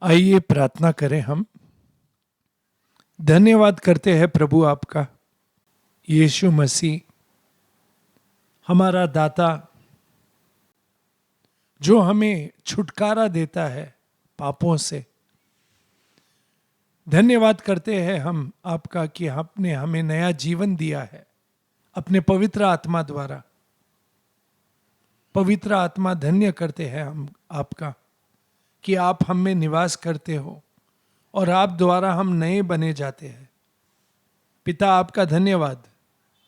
आइए प्रार्थना करें हम। धन्यवाद करते हैं प्रभु आपका, यीशु मसीह हमारा दाता, जो हमें छुटकारा देता है पापों से। धन्यवाद करते हैं हम आपका कि आपने हमें नया जीवन दिया है अपने पवित्र आत्मा द्वारा। पवित्र आत्मा धन्य करते हैं हम आपका कि आप हम में निवास करते हो और आप द्वारा हम नए बने जाते हैं। पिता, आपका धन्यवाद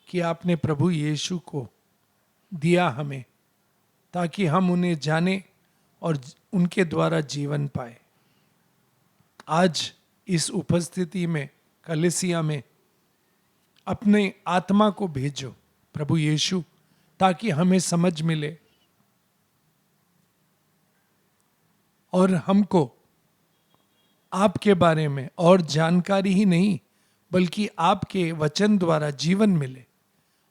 कि आपने प्रभु यीशु को दिया हमें, ताकि हम उन्हें जाने और उनके द्वारा जीवन पाए। आज इस उपस्थिति में, कलीसिया में, अपने आत्मा को भेजो प्रभु यीशु, ताकि हमें समझ मिले और हमको आपके बारे में और जानकारी ही नहीं, बल्कि आपके वचन द्वारा जीवन मिले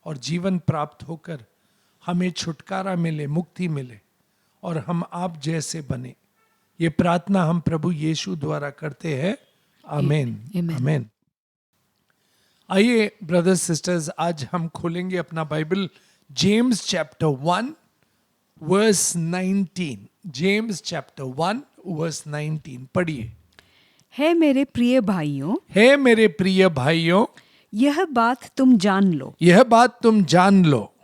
और जीवन प्राप्त होकर हमें छुटकारा मिले, मुक्ति मिले और हम आप जैसे बने। ये प्रार्थना हम प्रभु यीशु द्वारा करते हैं। आमीन, आमीन। आइए ब्रदर्स सिस्टर्स, आज हम खोलेंगे अपना Bible James chapter 1 verse 19। James chapter 1 verse 19 पढ़िए। है मेरे प्रिय भाइयों, हे मेरे प्रिय भाइयों, यह बात तुम जान लो, यह बात तुम जान लो।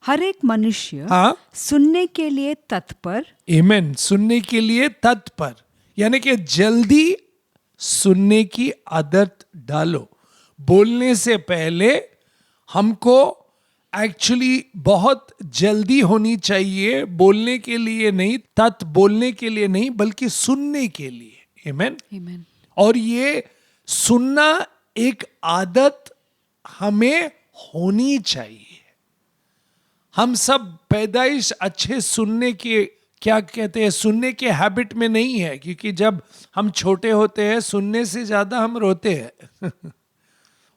हर एक मनुष्य हाँ, सुनने के लिए तत्पर, आमीन, सुनने के लिए तत्पर, यानी कि जल्दी सुनने की आदत डालो। बोलने से पहले हमको एक्चुअली बहुत जल्दी होनी चाहिए, बोलने के लिए नहीं, बोलने के लिए नहीं, बल्कि सुनने के लिए। आमीन। आमीन। और ये सुनना एक आदत हमें होनी चाहिए। हम सब पैदाइश अच्छे सुनने के, क्या कहते हैं, सुनने के हैबिट में नहीं है, क्योंकि जब हम छोटे होते हैं सुनने से ज्यादा हम रोते हैं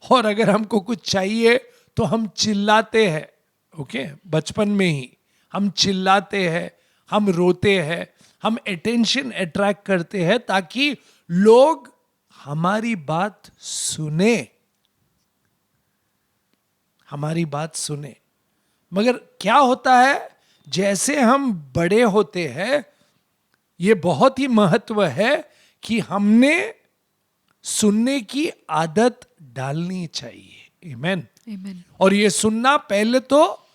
और अगर हमको कुछ चाहिए तो हम चिल्लाते हैं। ओके, बचपन में ही हम चिल्लाते हैं, हम रोते हैं, हम अटेंशन अट्रैक्ट करते हैं ताकि लोग हमारी बात सुने, हमारी बात सुने। मगर क्या होता है, जैसे हम बड़े होते हैं, ये बहुत ही महत्व है कि हमने सुनने की आदत डालनी चाहिए। आमीन। आमीन। और ये सुनना पहले तो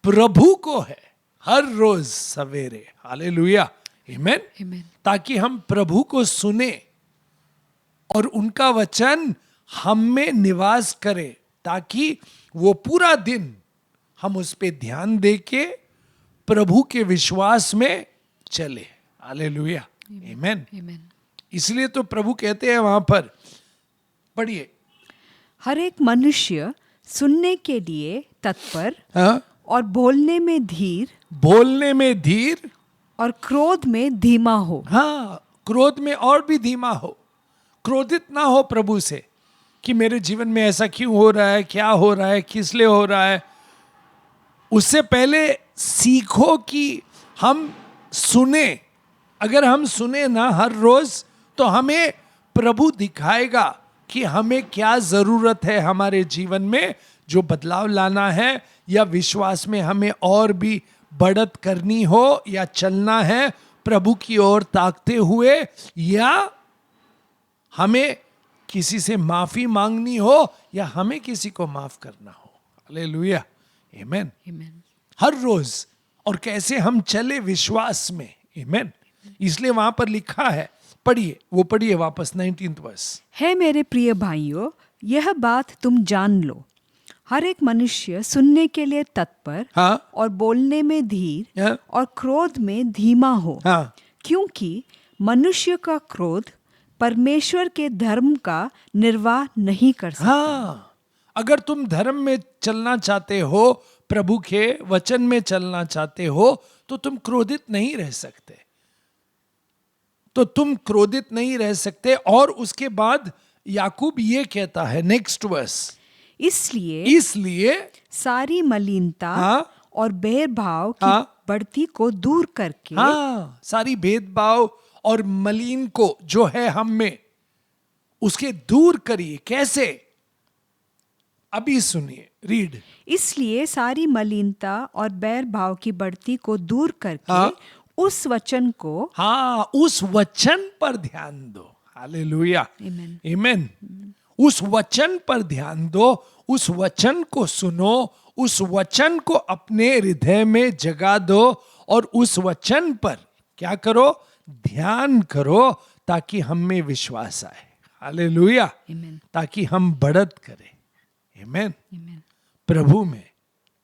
प्रभु को है, हर रोज सवेरे। हालेलुया, आमीन। आमीन। ताकि हम प्रभु को सुने और उनका वचन हम में निवास करे, ताकि वो पूरा दिन हम उस पे ध्यान दे के प्रभु के विश्वास में चले। हालेलुया, आमीन। आमीन। इसलिए तो प्रभु कहते हैं वहां पर, पढ़िए। हर एक मनुष्य सुनने के लिए तत्पर, हाँ? और बोलने में धीर, बोलने में धीर, और क्रोध में धीमा हो। हाँ, क्रोध में और भी धीमा हो। क्रोधित ना हो प्रभु से कि मेरे जीवन में ऐसा क्यों हो रहा है, क्या हो रहा है, किस लिए हो रहा है। उससे पहले सीखो कि हम सुने। अगर हम सुने ना हर रोज, तो हमें प्रभु दिखाएगा कि हमें क्या जरूरत है हमारे जीवन में, जो बदलाव लाना है, या विश्वास में हमें और भी बढ़त करनी हो, या चलना है प्रभु की ओर ताकते हुए, या हमें किसी से माफी मांगनी हो, या हमें किसी को माफ करना हो। हालेलुया, आमीन। आमीन। हर रोज, और कैसे हम चले विश्वास में। आमीन। इसलिए वहां पर लिखा है, पढ़िए, वो पढ़िए वापस 19th वर्स। है मेरे प्रिय भाइयों, यह बात तुम जान लो, हर एक मनुष्य सुनने के लिए तत्पर, हाँ, और बोलने में धीर, हाँ, और क्रोध में धीमा हो। हाँ, क्योंकि मनुष्य का क्रोध परमेश्वर के धर्म का निर्वाह नहीं कर सकता। हाँ। अगर तुम धर्म में चलना चाहते हो, प्रभु के वचन में चलना चाहते हो, तो तुम क्रोधित नहीं रह सकते। और उसके बाद याकूब ये कहता है, नेक्स्ट वर्स, इसलिए सारी मलिनता, हाँ, और भेदभाव की हाँ, बढ़ती को दूर करके, हाँ, सारी भेदभाव और मलिन को जो है हम में उसके दूर करिए। कैसे? अभी सुनिए, रीड। इसलिए सारी मलिनता और बैर भाव की बढ़ती को दूर करके हाँ। उस वचन को, हाँ, उस वचन पर ध्यान दो। Hallelujah, Amen. आमीन। उस वचन पर ध्यान दो, उस वचन को सुनो, उस वचन को अपने हृदय में जगा दो और उस वचन पर क्या करो? ध्यान करो, ताकि हम में विश्वास आए। Hallelujah, Amen. ताकि हम बढ़त करें। आमीन, Amen. प्रभु में।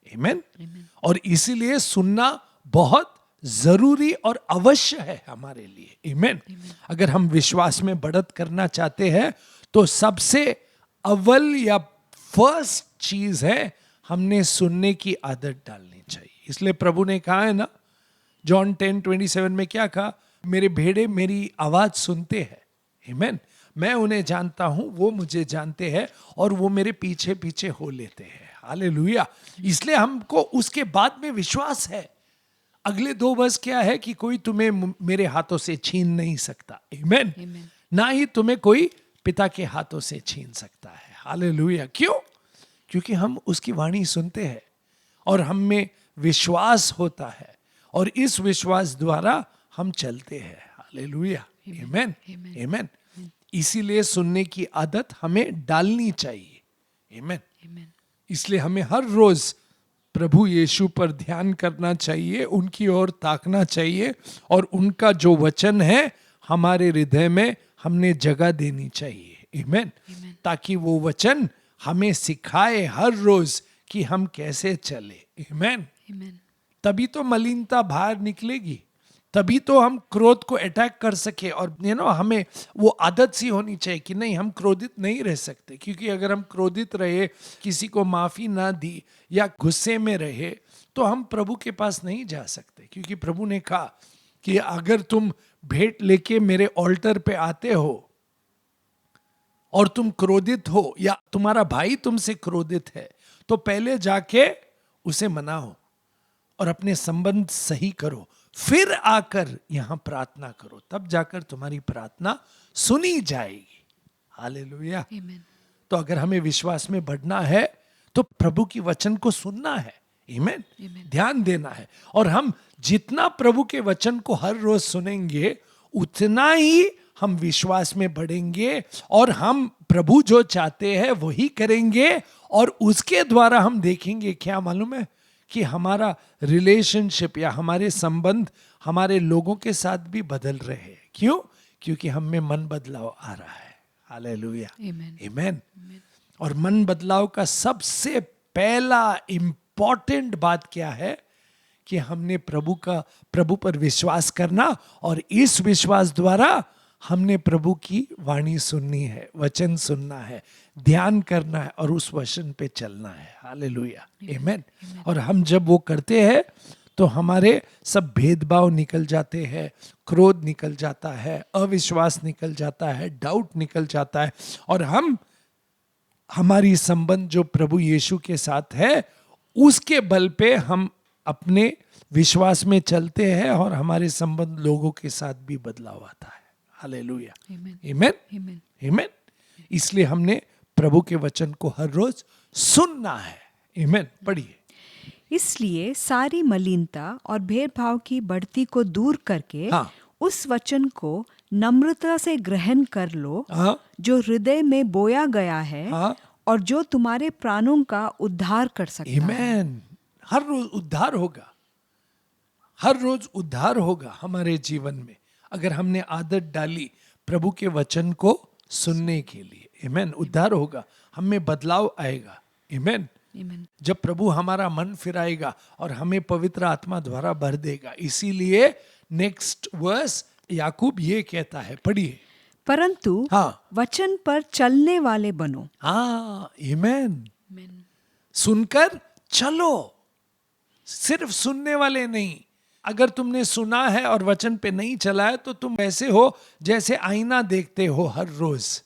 आमीन। Amen. और इसीलिए सुनना बहुत जरूरी और अवश्य है हमारे लिए। आमीन। अगर हम विश्वास में बढ़त करना चाहते हैं तो सबसे अव्वल या फर्स्ट चीज है, हमने सुनने की आदत डालनी चाहिए। इसलिए प्रभु ने कहा है ना, जॉन 10:27 में क्या कहा? मेरे भेड़े मेरी आवाज सुनते हैं। आमीन। मैं उन्हें जानता हूं, वो मुझे जानते हैं और वो मेरे पीछे पीछे हो लेते हैं। हालेलुया। इसलिए हमको उसके बाद में विश्वास है। अगले 2 वर्ष क्या है कि कोई तुम्हें मेरे हाथों से छीन नहीं सकता। आमीन। Amen. ना ही तुम्हें कोई पिता के हाथों से छीन सकता है। हालेलुया। क्यों? क्योंकि हम उसकी वाणी सुनते हैं और हम में विश्वास होता है और इस विश्वास द्वारा हम चलते हैं। हालेलुया, आमीन, आमीन। इसीलिए सुनने की आदत हमें डालनी चाहिए। आमीन। Amen. इसलिए हमें हर रोज प्रभु यीशु पर ध्यान करना चाहिए, उनकी ओर ताकना चाहिए और उनका जो वचन है हमारे हृदय में हमने जगह देनी चाहिए। आमीन। ताकि वो वचन हमें सिखाए हर रोज कि हम कैसे चले। आमीन। Amen. तभी तो मलिनता बाहर निकलेगी, तभी तो हम क्रोध को अटैक कर सके। और हमें वो आदत सी होनी चाहिए कि नहीं, हम क्रोधित नहीं रह सकते। क्योंकि अगर हम क्रोधित रहे, किसी को माफी ना दी या गुस्से में रहे, तो हम प्रभु के पास नहीं जा सकते। क्योंकि प्रभु ने कहा कि अगर तुम भेंट लेके मेरे ऑल्टर पे आते हो और तुम क्रोधित हो या तुम्हारा भाई तुमसे क्रोधित है, तो पहले जाके उसे मनाओ और अपने संबंध सही करो, फिर आकर यहां प्रार्थना करो, तब जाकर तुम्हारी प्रार्थना सुनी जाएगी। हालेलुया। Amen. तो अगर हमें विश्वास में बढ़ना है तो प्रभु की वचन को सुनना है। आमीन। Amen. ध्यान देना है। और हम जितना प्रभु के वचन को हर रोज सुनेंगे, उतना ही हम विश्वास में बढ़ेंगे और हम प्रभु जो चाहते हैं वही करेंगे। और उसके द्वारा हम देखेंगे, क्या मालूम है, कि हमारा रिलेशनशिप या हमारे संबंध हमारे लोगों के साथ भी बदल रहे हैं। क्यों? क्योंकि हम में मन बदलाव आ रहा है। Hallelujah, Amen. आमीन। और मन बदलाव का सबसे पहला इंपॉर्टेंट बात क्या है कि हमने प्रभु पर विश्वास करना और इस विश्वास द्वारा हमने प्रभु की वाणी सुननी है, वचन सुनना है, ध्यान करना है और उस वचन पे चलना है। हालेलुया, आमीन। और हम जब वो करते हैं तो हमारे सब भेदभाव निकल जाते हैं, क्रोध निकल जाता है, अविश्वास निकल जाता है, डाउट निकल जाता है और हमारी संबंध जो प्रभु यीशु के साथ है उसके बल पे हम अपने विश्वास में चलते हैं और हमारे संबंध लोगों के साथ भी बदलाव आता है। Hallelujah, Amen. आमीन, Amen. आमीन। इसलिए हमने प्रभु के वचन को हर रोज सुनना है। आमीन। पढ़िए। इसलिए सारी मलिनता और भेदभाव की बढ़ती को दूर करके हाँ। उस वचन को नम्रता से ग्रहण कर लो, हाँ, जो हृदय में बोया गया है हाँ। और जो तुम्हारे प्राणों का उद्धार कर सकता है। आमीन। हर रोज उद्धार होगा, हर रोज उद्धार होगा हमारे जीवन में अगर हमने आदत डाली प्रभु के वचन को सुनने के लिए। आमीन। उद्धार होगा, हम में बदलाव आएगा। आमीन। Amen. जब प्रभु हमारा मन फिराएगा और हमें पवित्र आत्मा द्वारा भर देगा। इसीलिए नेक्स्ट वर्स याकूब ये कहता है, पढ़िए। परंतु हाँ। वचन पर चलने वाले बनो। हाँ, आमीन। Amen. सुनकर चलो, सिर्फ सुनने वाले नहीं। अगर तुमने सुना है और वचन पे नहीं चला है तो तुम ऐसे हो जैसे आईना देखते हो हर रोज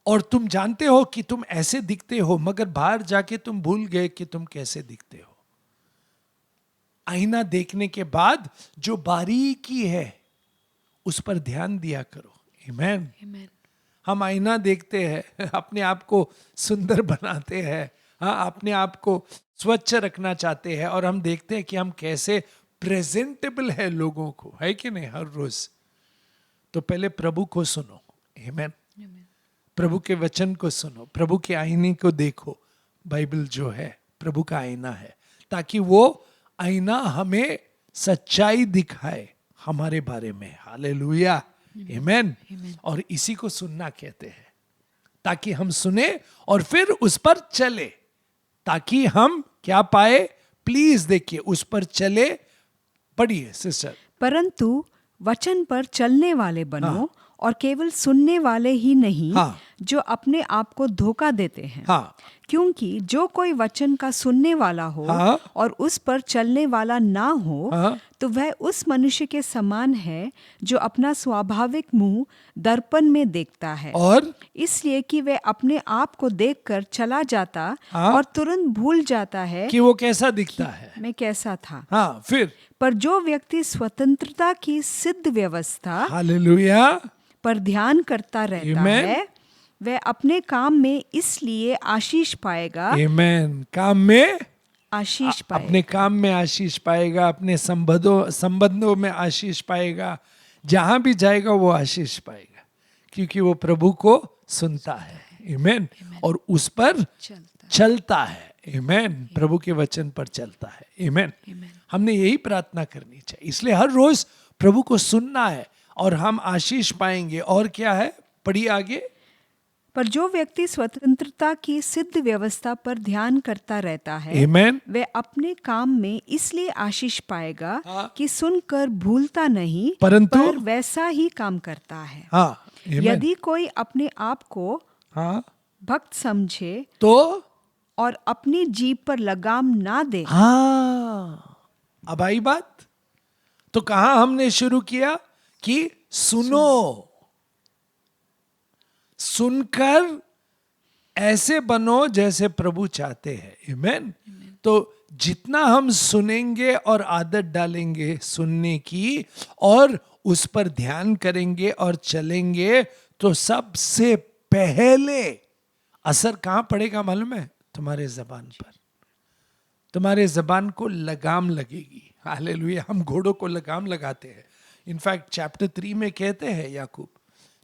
और तुम जानते हो कि तुम ऐसे दिखते हो, मगर बाहर जाके तुम भूल गए कि तुम कैसे दिखते हो। आईना देखने के बाद जो बारीकी है उस पर ध्यान दिया करो। आमेन। Amen. हम आईना देखते हैं, अपने आप को सुंदर बनाते हैं, हाँ, अपने आप को स्वच्छ रखना चाहते हैं, और हम देखते हैं कि हम कैसे प्रेजेंटेबल है लोगों को, है कि नहीं, हर रोज। तो पहले प्रभु को सुनो। आमेन। प्रभु के वचन को सुनो, प्रभु के आईने को देखो। बाइबल जो है प्रभु का आईना है, ताकि वो आईना हमें सच्चाई दिखाए हमारे बारे में। हालेलुया। आमेन। और इसी को सुनना कहते हैं, ताकि हम सुने और फिर उस पर चले, ताकि हम क्या पाए। प्लीज देखिए, उस पर चले। पढ़िए सिस्टर। परंतु वचन पर चलने वाले बनो, हाँ। और केवल सुनने वाले ही नहीं, हाँ। जो अपने आप को धोखा देते हैं। हाँ। क्योंकि जो कोई वचन का सुनने वाला हो हाँ। और उस पर चलने वाला ना हो, हाँ। तो वह उस मनुष्य के समान है जो अपना स्वाभाविक मुंह दर्पण में देखता है, और इसलिए कि वह अपने आप को देखकर चला जाता हाँ। और तुरंत भूल जाता है कि वो कैसा दिखता है। मैं कैसा था। हाँ, फिर पर जो व्यक्ति स्वतंत्रता की सिद्ध व्यवस्था हालेलुया पर ध्यान करता रहता Amen. है, वह अपने काम में इसलिए आशीष पाएगा। आमेन। काम में आशीष पाएगा। अपने काम में आशीष पाएगा, अपने संबंधों में आशीष पाएगा, जहां भी जाएगा वो आशीष पाएगा, क्योंकि वो प्रभु को सुनता है। आमेन। और उस पर चलता है। आमेन। प्रभु के वचन पर चलता है। आमेन। हमने यही प्रार्थना करनी चाहिए। इसलिए हर रोज प्रभु को सुनना है और हम आशीष पाएंगे। और क्या है, पढ़िए आगे। पर जो व्यक्ति स्वतंत्रता की सिद्ध व्यवस्था पर ध्यान करता रहता है, आमेन। वह अपने काम में इसलिए आशीष पाएगा हाँ। कि सुनकर भूलता नहीं, परंतु पर वैसा ही काम करता है। हाँ। आमेन। यदि कोई अपने आप को हाँ, भक्त समझे तो और अपनी जीभ पर लगाम ना दे। हाँ, अब आई बात। तो कहां हमने शुरू किया कि सुनो, सुनकर ऐसे बनो जैसे प्रभु चाहते हैं। आमेन। तो जितना हम सुनेंगे और आदत डालेंगे सुनने की, और उस पर ध्यान करेंगे और चलेंगे, तो सबसे पहले असर कहां पड़ेगा मालूम है? तुम्हारे जबान पर। तुम्हारे जबान को लगाम लगेगी। हालेलुया। हम घोड़ों को लगाम लगाते हैं। इनफैक्ट चैप्टर 3 में कहते हैं याकूब,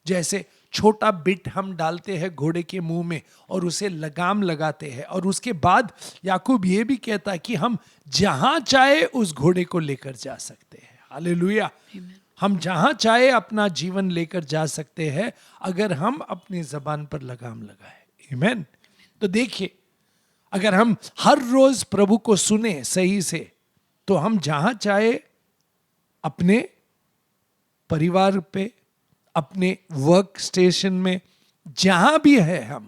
जैसे छोटा बिट हम डालते हैं घोड़े के मुंह में और उसे लगाम लगाते हैं, और उसके बाद याकूब ये भी कहता है कि हम जहां चाहे उस घोड़े को लेकर जा सकते हैं। हालेलुया। हम जहां चाहे अपना जीवन लेकर जा सकते हैं, अगर हम अपनी जबान पर लगाम लगाए। आमेन। तो देखिए, अगर हम हर रोज प्रभु को सुने सही से, तो हम जहां चाहे अपने परिवार पे, अपने वर्क स्टेशन में, जहां भी है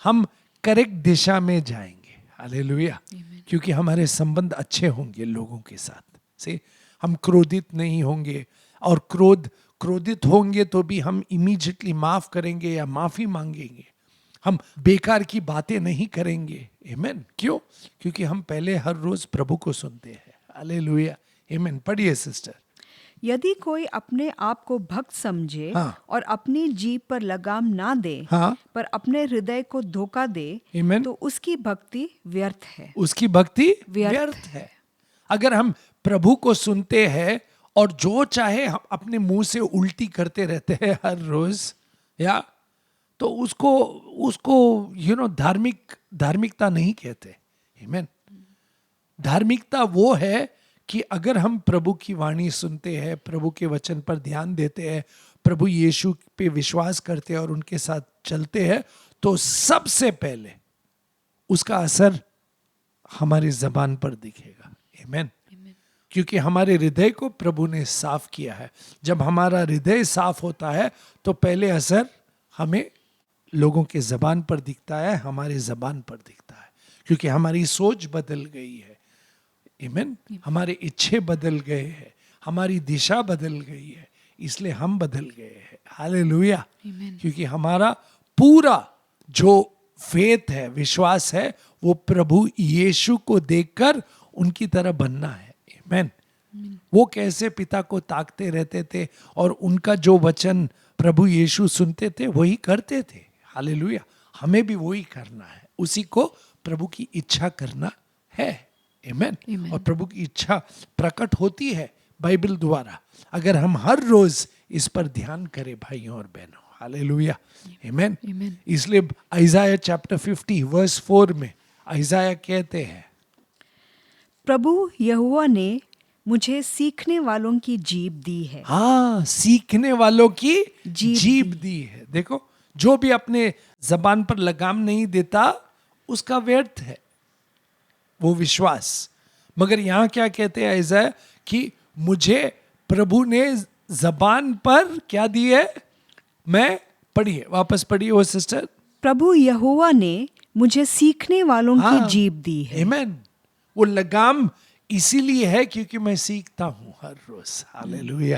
हम करेक्ट दिशा में जाएंगे। हालेलुया। क्योंकि हमारे संबंध अच्छे होंगे लोगों के साथ से। हम क्रोधित नहीं होंगे, और क्रोधित होंगे तो भी हम इमीडिएटली माफ करेंगे या माफी मांगेंगे। हम बेकार की बातें नहीं करेंगे। आमेन। क्यों? क्योंकि हम पहले हर रोज प्रभु को सुनते हैं। हालेलुया। आमेन। पढ़िए सिस्टर। यदि कोई अपने आप को भक्त समझे हाँ। और अपनी जीभ पर लगाम ना दे, हाँ। पर अपने हृदय को धोखा दे, आमेन। तो उसकी भक्ति व्यर्थ है। उसकी भक्ति व्यर्थ व्यर्थ है। अगर हम प्रभु को सुनते हैं और जो चाहे हम अपने मुंह से उल्टी करते रहते हैं हर रोज, या तो उसको धार्मिकता नहीं कहते। आमेन। धार्मिकता वो है कि अगर हम प्रभु की वाणी सुनते हैं, प्रभु के वचन पर ध्यान देते हैं, प्रभु यीशु पे विश्वास करते हैं और उनके साथ चलते हैं, तो सबसे पहले उसका असर हमारी जबान पर दिखेगा। आमेन। क्योंकि हमारे हृदय को प्रभु ने साफ किया है। जब हमारा हृदय साफ होता है, तो पहले असर हमें लोगों के जबान पर दिखता है, हमारे जबान पर दिखता है, क्योंकि हमारी सोच बदल गई है। आमेन। हमारे इच्छे बदल गए हैं, हमारी दिशा बदल गई है, इसलिए हम बदल गए हैं। हालेलुया। क्योंकि हमारा पूरा जो फेथ है, विश्वास है, वो प्रभु यीशु को देखकर उनकी तरह बनना है। आमेन। वो कैसे पिता को ताकते रहते थे और उनका जो वचन प्रभु यीशु सुनते थे वही करते थे। हालेलुया। हमें भी वही करना है, उसी को प्रभु की इच्छा करना है। आमेन। Amen. और प्रभु की इच्छा प्रकट होती है बाइबल द्वारा, अगर हम हर रोज इस पर ध्यान करें भाइयों और बहनों। हालेलुया। आमेन। Amen. इसलिए आइजाया चैप्टर 50 वर्स 4 में आइजाया कहते हैं, प्रभु यहोवा ने मुझे सीखने वालों की जीभ दी है। हाँ, सीखने वालों की जीभ जीभ दी है। देखो, जो भी अपने जबान पर लगाम नहीं देता उसका व्यर्थ है वो विश्वास। मगर यहां क्या कहते हैं आइजाया कि मुझे प्रभु ने जबान पर क्या दी है। मैं पढ़िए, वापस पढ़िए वो सिस्टर। प्रभु यहोवा ने मुझे सीखने वालों हाँ, की जीभ दी है। आमेन। वो लगाम इसीलिए है क्योंकि मैं सीखता हूं हर रोज। हालेलुया।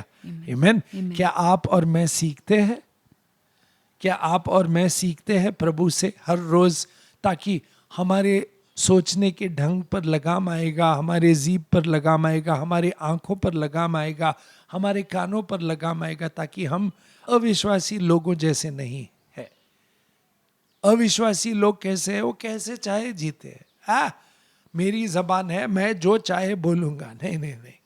आमेन। क्या आप और मैं सीखते हैं? क्या आप और मैं सीखते हैं प्रभु से हर रोज, ताकि हमारे सोचने के ढंग पर लगाम आएगा, हमारे जीभ पर लगाम आएगा, हमारे आंखों पर लगाम आएगा, हमारे कानों पर लगाम आएगा, ताकि हम अविश्वासी लोगों जैसे नहीं है। अविश्वासी लोग कैसे है? वो कैसे चाहे जीते हैं। मेरी जबान है, मैं जो चाहे बोलूंगा। नहीं नहीं नहीं,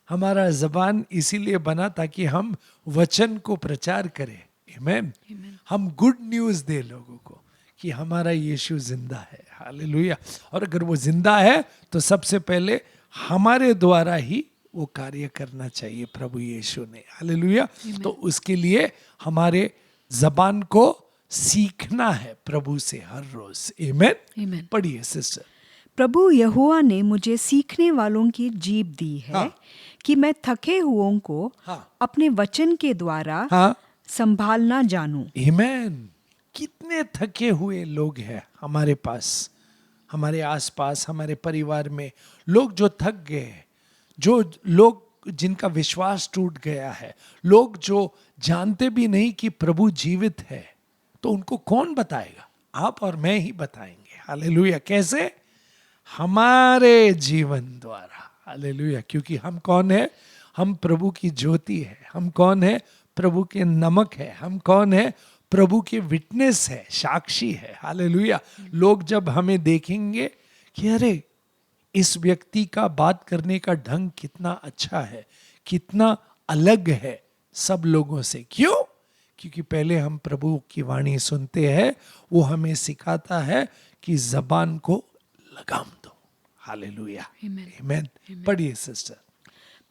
हमारा जबान इसीलिए बना ताकि हम वचन को प्रचार करें। आमेन। हम गुड न्यूज दे लोगों को कि हमारा यीशु जिंदा है। हालेलुया। और अगर वो जिंदा है तो सबसे पहले हमारे द्वारा ही वो कार्य करना चाहिए प्रभु यीशु ने। हालेलुया। तो उसके लिए हमारे जबान को सीखना है प्रभु से हर रोज। आमेन। पढ़िए सिस्टर। प्रभु यहोवा ने मुझे सीखने वालों की जीभ दी है। हाँ। कि मैं थके हुओं को हाँ। अपने वचन के द्वारा हाँ। संभालना जानूं। आमेन। कितने थके हुए लोग हैं हमारे पास, हमारे आसपास, हमारे परिवार में लोग जो थक गए हैं, जो लोग जिनका विश्वास टूट गया है, लोग जो जानते भी नहीं कि प्रभु जीवित है। तो उनको कौन बताएगा? आप और मैं ही बताएंगे। हालेलुया। कैसे? हमारे जीवन द्वारा। हालेलुया। क्योंकि हम कौन है? हम प्रभु की ज्योति है। हम कौन है? प्रभु के नमक है। हम कौन है? प्रभु के विटनेस है, साक्षी है। हालेलुया। लोग जब हमें देखेंगे कि अरे इस व्यक्ति का बात करने का ढंग कितना अच्छा है, कितना अलग है सब लोगों से। क्यों? क्योंकि पहले हम प्रभु की वाणी सुनते हैं, वो हमें सिखाता है कि जबान को लगाम दो। हालेलुया। आमेन। पढ़िए सिस्टर।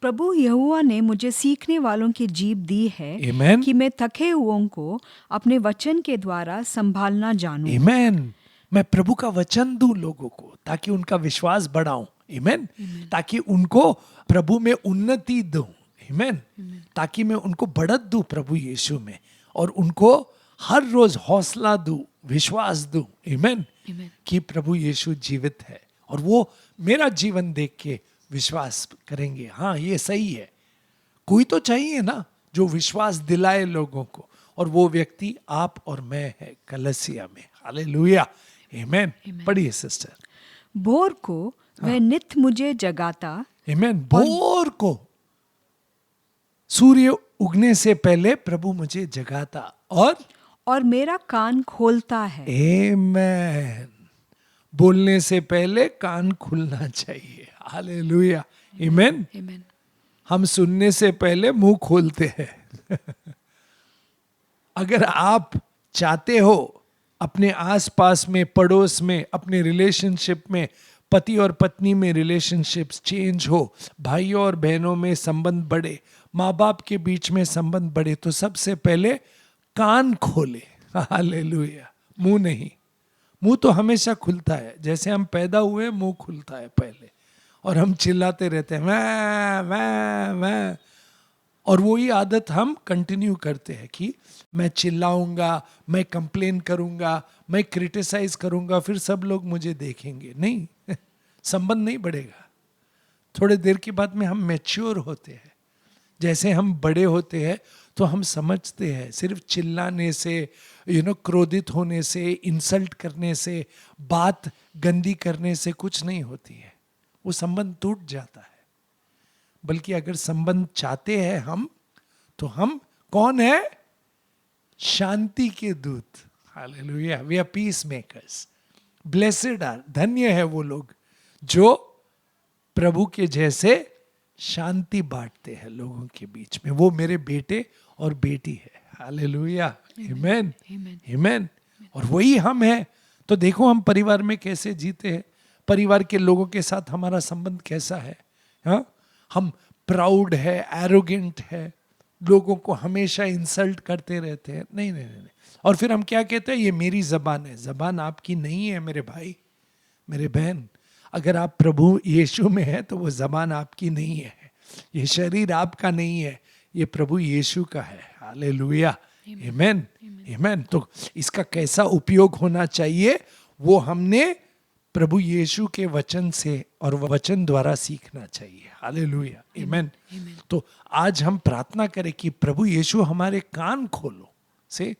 प्रभु यहोवा ने मुझे सीखने वालों की जीभ दी है। Amen. कि मैं थके हुओं को अपने वचन के द्वारा संभालना जानूं। आमेन। मैं प्रभु का वचन दूं लोगों को ताकि उनका विश्वास बढ़ाऊं। आमेन। ताकि उनको प्रभु में उन्नति दूं। आमेन। ताकि मैं उनको बढ़त दूं प्रभु यीशु में, और उनको हर रोज हौसला दूं, विश्वास दूं। आमेन। कि प्रभु यीशु जीवित है, और वो मेरा जीवन देख के विश्वास करेंगे, हाँ ये सही है। कोई तो चाहिए ना जो विश्वास दिलाए लोगों को, और वो व्यक्ति आप और मैं है कलसिया में। हालेलुया। आमेन। पढ़िए सिस्टर। भोर को वह नित मुझे जगाता। आमेन। भोर को, सूर्य उगने से पहले प्रभु मुझे जगाता और मेरा कान खोलता है। आमेन। बोलने से पहले कान खुलना चाहिए। हालेलुया। आमेन। हम सुनने से पहले मुंह खोलते हैं। अगर आप चाहते हो अपने आसपास में, पड़ोस में, अपने रिलेशनशिप में, पति और पत्नी में रिलेशनशिप्स चेंज हो, भाइयों और बहनों में संबंध बढ़े, माँ बाप के बीच में संबंध बढ़े, तो सबसे पहले कान खोले। हालेलुया। मुंह नहीं। मुंह तो हमेशा खुलता है, जैसे हम पैदा हुए मुंह खुलता है पहले, और हम चिल्लाते रहते हैं मैं मैं मैं, और वही आदत हम कंटिन्यू करते हैं कि मैं चिल्लाऊंगा, मैं कंप्लेन करूंगा, मैं क्रिटिसाइज करूंगा, फिर सब लोग मुझे देखेंगे। नहीं, संबंध नहीं बढ़ेगा। थोड़े देर के बाद में हम मैच्योर होते हैं। जैसे हम बड़े होते हैं तो हम समझते हैं सिर्फ चिल्लाने से, क्रोधित होने से, इंसल्ट करने से, बात गंदी करने से कुछ नहीं होती है। वो संबंध टूट जाता है। बल्कि अगर संबंध चाहते हैं हम, तो हम कौन है? शांति के दूत। Hallelujah, we are peacemakers. Blessed are, धन्य है वो लोग जो प्रभु के जैसे शांति बांटते हैं लोगों के बीच में। वो मेरे बेटे और बेटी है। हालेलुया, आमेन, आमेन। और वही हम हैं। तो देखो हम परिवार में कैसे जीते हैं, परिवार के लोगों के साथ हमारा संबंध कैसा है। हाँ, हम प्राउड है, एरोगेंट है, लोगों को हमेशा इंसल्ट करते रहते हैं। नहीं नहीं नहीं। और फिर हम क्या कहते हैं? ये मेरी जबान है। जबान आपकी नहीं है मेरे भाई, मेरे बहन। अगर आप प्रभु यीशु में है तो वो जबान आपकी नहीं है, ये शरीर आपका नहीं है, ये प्रभु यीशु का है। हालेलुया, आमेन, आमेन। तो इसका कैसा उपयोग होना चाहिए वो हमने प्रभु यीशु के वचन से और वचन द्वारा सीखना चाहिए। हालेलुया, आमेन। तो आज हम प्रार्थना करें कि प्रभु यीशु हमारे कान खोलो, से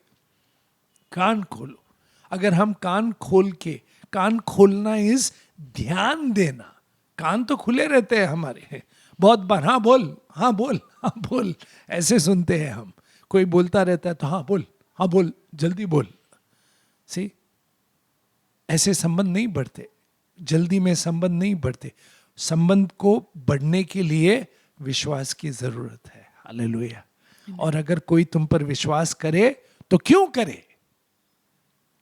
कान खोलो। अगर हम कान खोल के, कान खोलना इज ध्यान देना। कान तो खुले रहते हैं हमारे, बहुत बार हाँ बोल, हाँ बोल, हाँ बोल, ऐसे सुनते हैं हम। कोई बोलता रहता है तो हाँ बोल, हाँ बोल, जल्दी बोल। सी, ऐसे संबंध नहीं बढ़ते, जल्दी में संबंध नहीं बढ़ते। संबंध को बढ़ने के लिए विश्वास की जरूरत है। हालेलुया। और अगर कोई तुम पर विश्वास करे तो क्यों करे?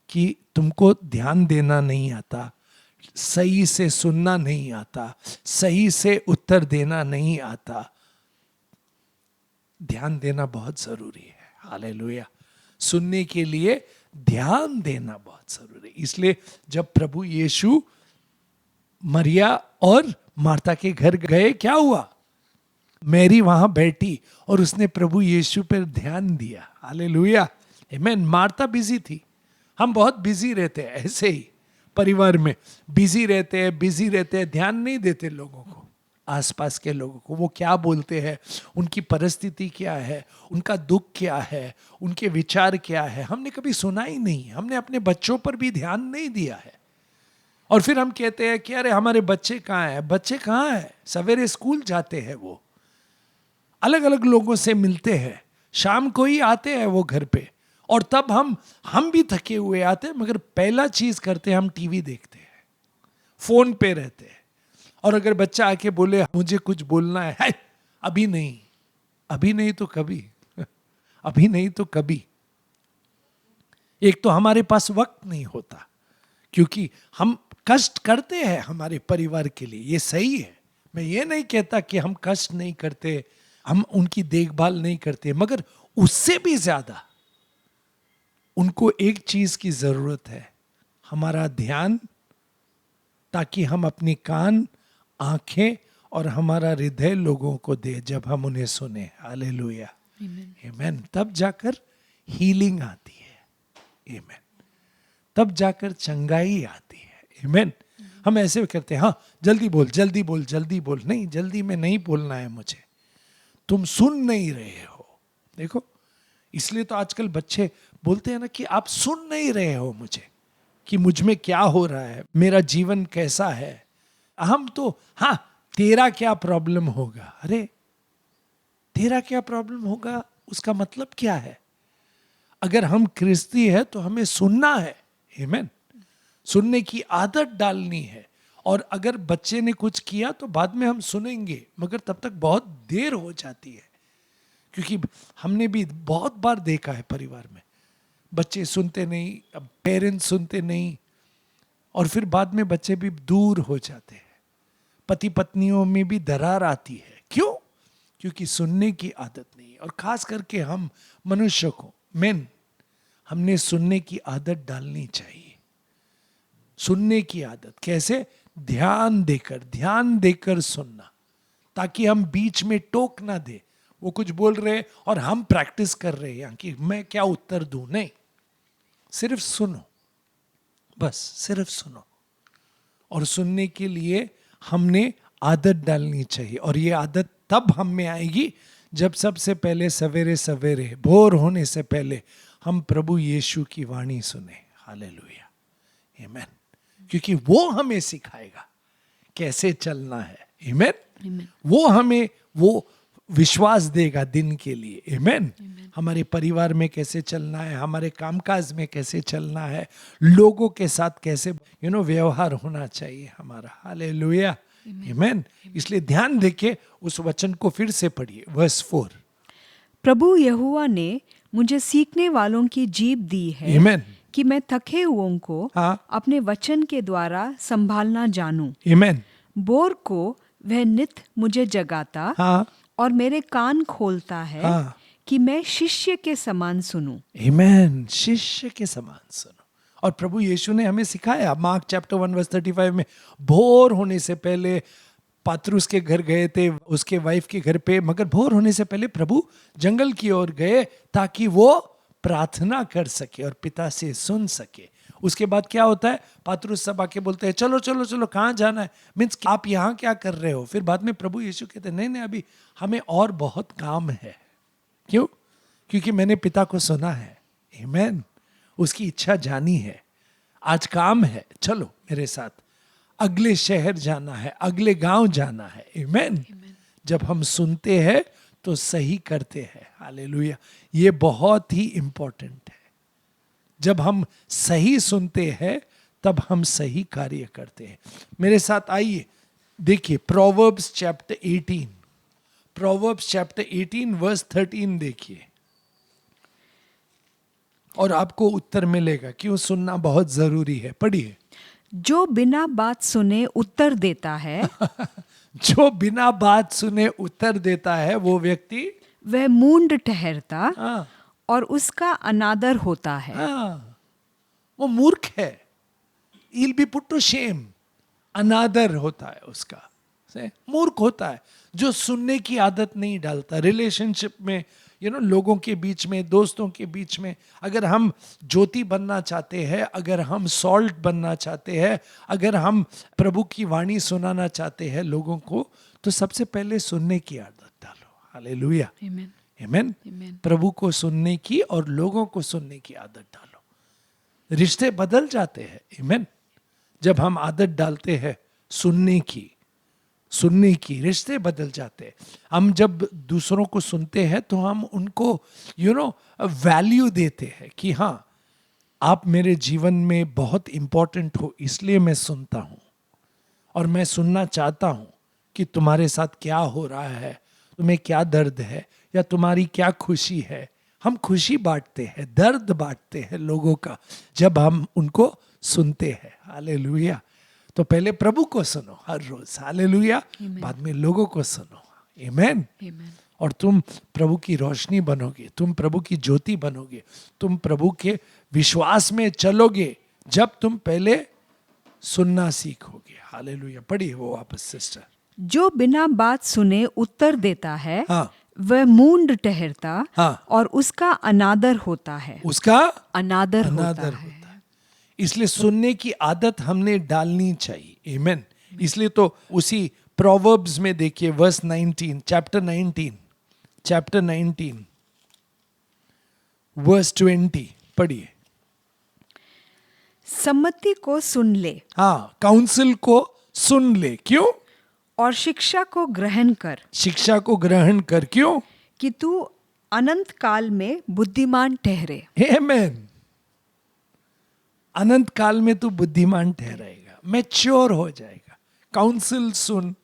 कि तुमको ध्यान देना नहीं आता, सही से सुनना नहीं आता, सही से उत्तर देना नहीं आता। ध्यान देना बहुत जरूरी है। हालेलुया। सुनने के लिए ध्यान देना बहुत जरूरी है। इसलिए जब प्रभु यीशु मरिया और मार्था के घर गए, क्या हुआ? मैरी वहां बैठी और उसने प्रभु यीशु पर ध्यान दिया। हालेलुया, आमेन। मार्था बिजी थी। हम बहुत बिजी रहते हैं, ऐसे ही परिवार में बिजी रहते हैं, ध्यान नहीं देते लोगों को, आसपास के लोगों को। वो क्या बोलते हैं, उनकी परिस्थिति क्या है, उनका दुख क्या है, उनके विचार क्या है, हमने कभी सुना ही नहीं। हमने अपने बच्चों पर भी ध्यान नहीं दिया है। और फिर हम कहते हैं कि अरे हमारे बच्चे कहाँ हैं? बच्चे कहाँ हैं? सवेरे स्कूल जाते हैं, वो अलग अलग लोगों से मिलते हैं, शाम को ही आते हैं वो घर पे। और तब हम भी थके हुए आते हैं, मगर पहला चीज करते हैं हम टीवी देखते हैं, फोन पे रहते हैं। और अगर बच्चा आके बोले मुझे कुछ बोलना है, अभी नहीं, अभी नहीं तो कभी, अभी नहीं तो कभी। एक तो हमारे पास वक्त नहीं होता, क्योंकि हम कष्ट करते हैं हमारे परिवार के लिए, ये सही है। मैं ये नहीं कहता कि हम कष्ट नहीं करते, हम उनकी देखभाल नहीं करते, मगर उससे भी ज्यादा उनको एक चीज की जरूरत है, हमारा ध्यान, ताकि हम अपनी कान, आंखें और हमारा हृदय लोगों को दे जब हम उन्हें सुने। हालेलुया, आमेन। तब जाकर हीलिंग आती है, आमेन। तब जाकर चंगाई आती है, आमेन। हम ऐसे करते हैं, हाँ जल्दी बोल, जल्दी बोल, जल्दी बोल। नहीं, जल्दी में नहीं बोलना है मुझे, तुम सुन नहीं रहे हो। देखो, इसलिए तो आजकल बच्चे बोलते हैं ना कि आप सुन नहीं रहे हो मुझे, कि मुझ में क्या हो रहा है, मेरा जीवन कैसा है। हम तो हाँ तेरा क्या प्रॉब्लम होगा। अरे तेरा क्या प्रॉब्लम होगा, उसका मतलब क्या है? अगर हम ख्रिस्ती है तो हमें सुनना है, आमेन। सुनने की आदत डालनी है। और अगर बच्चे ने कुछ किया तो बाद में हम सुनेंगे, मगर तब तक बहुत देर हो जाती है। क्योंकि हमने भी बहुत बार देखा है परिवार में, बच्चे सुनते नहीं, अब पेरेंट्स सुनते नहीं, और फिर बाद में बच्चे भी दूर हो जाते हैं। पति पत्नियों में भी दरार आती है। क्यों? क्योंकि सुनने की आदत नहीं। और खास करके हम मनुष्य को, मेन, हमने सुनने की आदत डालनी चाहिए। सुनने की आदत कैसे? ध्यान देकर सुनना, ताकि हम बीच में टोक ना दे। वो कुछ बोल रहे और हम प्रैक्टिस कर रहे हैं कि मैं क्या उत्तर दूं। नहीं, सिर्फ सुनो, बस सिर्फ सुनो। और सुनने के लिए हमने आदत डालनी चाहिए। और ये आदत तब हम में आएगी जब सबसे पहले सवेरे सवेरे, भोर होने से पहले, हम प्रभु यीशु की वाणी सुने। हालेलुया, आमेन। क्योंकि वो हमें सिखाएगा कैसे चलना है, आमेन। वो हमें वो विश्वास देगा दिन के लिए। आमेन। हमारे परिवार में कैसे चलना है, हमारे कामकाज में कैसे चलना है, लोगों के साथ कैसे व्यवहार होना चाहिए हमारा। हालेलुया। आमेन। इसलिए ध्यान देके उस वचन को फिर से पढ़िए, वर्स 4। प्रभु यहोवा ने मुझे सीखने वालों की जीभ दी है, आमेन। कि मैं थके हुओं को हाँ। अपने वचन के द्वारा संभालना जानूं। आमेन। बोर को वह नित मुझे जगाता हाँ। और मेरे कान खोलता है, हाँ। कि मैं शिष्य के समान सुनूं। आमेन। शिष्य के समान सुनो। और प्रभु यीशु ने हमें सिखाया, मार्क चैप्टर 1 वर्स 35 में, भोर होने से पहले पात्रुस के घर गए थे, उसके वाइफ के घर पे, मगर भोर होने से पहले प्रभु जंगल की ओर गए ताकि वो प्रार्थना कर सके और पिता से सुन सके। उसके बाद क्या होता है, पात्रुस सब आके बोलते हैं चलो चलो चलो, कहाँ जाना है, मीन्स आप यहाँ क्या कर रहे हो। फिर बाद में प्रभु यीशु कहते हैं नहीं अभी हमें और बहुत काम है। क्यों? क्योंकि मैंने पिता को सुना है। आमेन। उसकी इच्छा जानी है, आज काम है, चलो मेरे साथ, अगले शहर जाना है, अगले गांव जाना है। आमेन। जब हम सुनते हैं तो सही करते हैं। हालेलुया। ये बहुत ही इंपॉर्टेंट है। जब हम सही सुनते हैं तब हम सही कार्य करते हैं। मेरे साथ आइए, देखिए Proverbs chapter 18, Proverbs chapter 18 verse 13 देखिए, और आपको उत्तर मिलेगा। क्यों सुनना बहुत जरूरी है। पढ़िए। जो बिना बात सुने उत्तर देता है जो बिना बात सुने उत्तर देता है वो व्यक्ति, वह मूंड ठहरता हाँ, और उसका अनादर होता है। हाँ, वो मूर्ख है। He'll be put to shame। अनादर होता है उसका, मूर्ख होता है जो सुनने की आदत नहीं डालता। रिलेशनशिप में लोगों के बीच में, दोस्तों के बीच में, अगर हम ज्योति बनना चाहते हैं, अगर हम सॉल्ट बनना चाहते हैं, अगर हम प्रभु की वाणी सुनाना चाहते हैं लोगों को, तो सबसे पहले सुनने की आदत डालो। हालेलुया। आमेन। प्रभु को सुनने की और लोगों को सुनने की आदत डालो। रिश्ते बदल जाते हैं। आमेन। जब हम आदत डालते हैं सुनने की, रिश्ते बदल जाते हैं। हम जब दूसरों को सुनते हैं तो हम उनको वैल्यू देते हैं कि हाँ आप मेरे जीवन में बहुत इंपॉर्टेंट हो, इसलिए मैं सुनता हूँ और मैं सुनना चाहता हूँ कि तुम्हारे साथ क्या हो रहा है, तुम्हें क्या दर्द है या तुम्हारी क्या खुशी है। हम खुशी बांटते हैं, दर्द बांटते हैं लोगों का जब हम उनको सुनते हैं। हालेलुया। तो पहले प्रभु को सुनो हर रोज। हालेलुया। बाद में लोगों को सुनो। आमेन। और तुम प्रभु की रोशनी बनोगे, तुम प्रभु की ज्योति बनोगे, तुम प्रभु के विश्वास में चलोगे जब तुम पहले सुनना सीखोगे। हालेलुया। पढ़िए वो वापस सिस्टर। जो बिना बात सुने उत्तर देता है, हाँ, वह मूंड ठहरता, हाँ, और उसका अनादर होता है। उसका अनादर होता अनादर है। होता है। इसलिए सुनने की आदत हमने डालनी चाहिए। आमेन। इसलिए तो उसी प्रोवर्ब्स में देखिए वर्स 19, चैप्टर 19 वर्स 20 पढ़िए। सम्मति को सुन ले, हाँ, काउंसिल को सुन ले। क्यों? और शिक्षा को ग्रहण कर, शिक्षा को ग्रहण कर। क्यों? कि तू अनंत काल में बुद्धिमान ठहरे। आमेन। अनंत काल में तू बुद्धिमान ठहरेगा, मैच्योर हो जाएगा। काउंसिल सुन,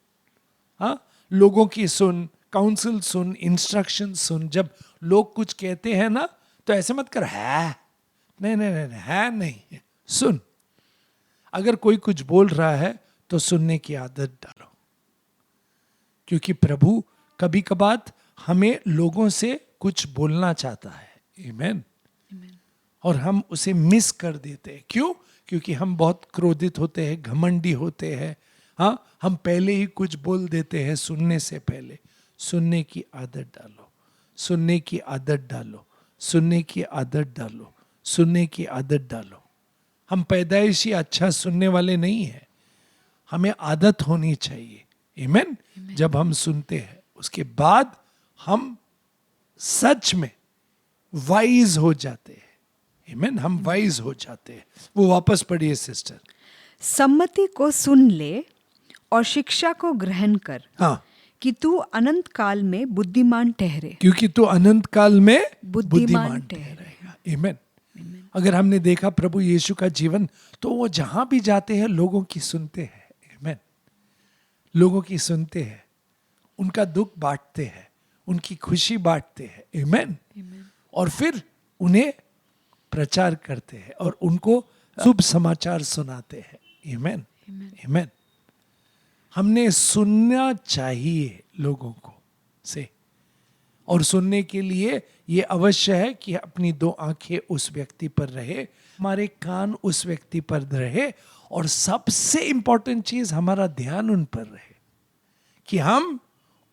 हाँ, लोगों की सुन, काउंसिल सुन, इंस्ट्रक्शन सुन। जब लोग कुछ कहते हैं ना तो ऐसे मत कर, है नहीं नहीं नहीं, है नहीं, सुन। अगर कोई कुछ बोल रहा है तो सुनने की आदत डालो, क्योंकि प्रभु कभी कभार हमें लोगों से कुछ बोलना चाहता है। आमेन। और हम उसे मिस कर देते हैं। क्यों? क्योंकि हम बहुत क्रोधित होते हैं, घमंडी होते हैं। हाँ, हम पहले ही कुछ बोल देते हैं सुनने से पहले। सुनने की आदत डालो, सुनने की आदत डालो, सुनने की आदत डालो, सुनने की आदत डालो। हम पैदाइशी अच्छा सुनने वाले नहीं हैं, हमें आदत होनी चाहिए। आमेन। जब हम सुनते हैं उसके बाद हम सच में वाइज हो जाते हैं। आमेन। हम वाइज हो जाते हैं। वो वापस पढ़िए सिस्टर। सम्मति को सुन ले और शिक्षा को ग्रहण कर, हाँ, कि तू अनंत काल में बुद्धिमान ठहरे। क्योंकि तू अनंत काल में बुद्धिमान बुद्धिमान ठहरेगा। आमीन। अगर हमने देखा प्रभु यीशु का जीवन, तो वो जहां भी जाते हैं लोगों की सुनते हैं। आमीन। लोगों की सुनते हैं, उनका दुख बांटते हैं, उनकी खुशी बांटते हैं। आमीन। और फिर उन्हें प्रचार करते हैं और उनको शुभ समाचार सुनाते हैं। आमीन। आमीन। हमने सुनना चाहिए लोगों को से, और सुनने के लिए ये अवश्य है कि अपनी 2 आंखें उस व्यक्ति पर रहे, हमारे कान उस व्यक्ति पर रहे, और सबसे इंपॉर्टेंट चीज हमारा ध्यान उन पर रहे, कि हम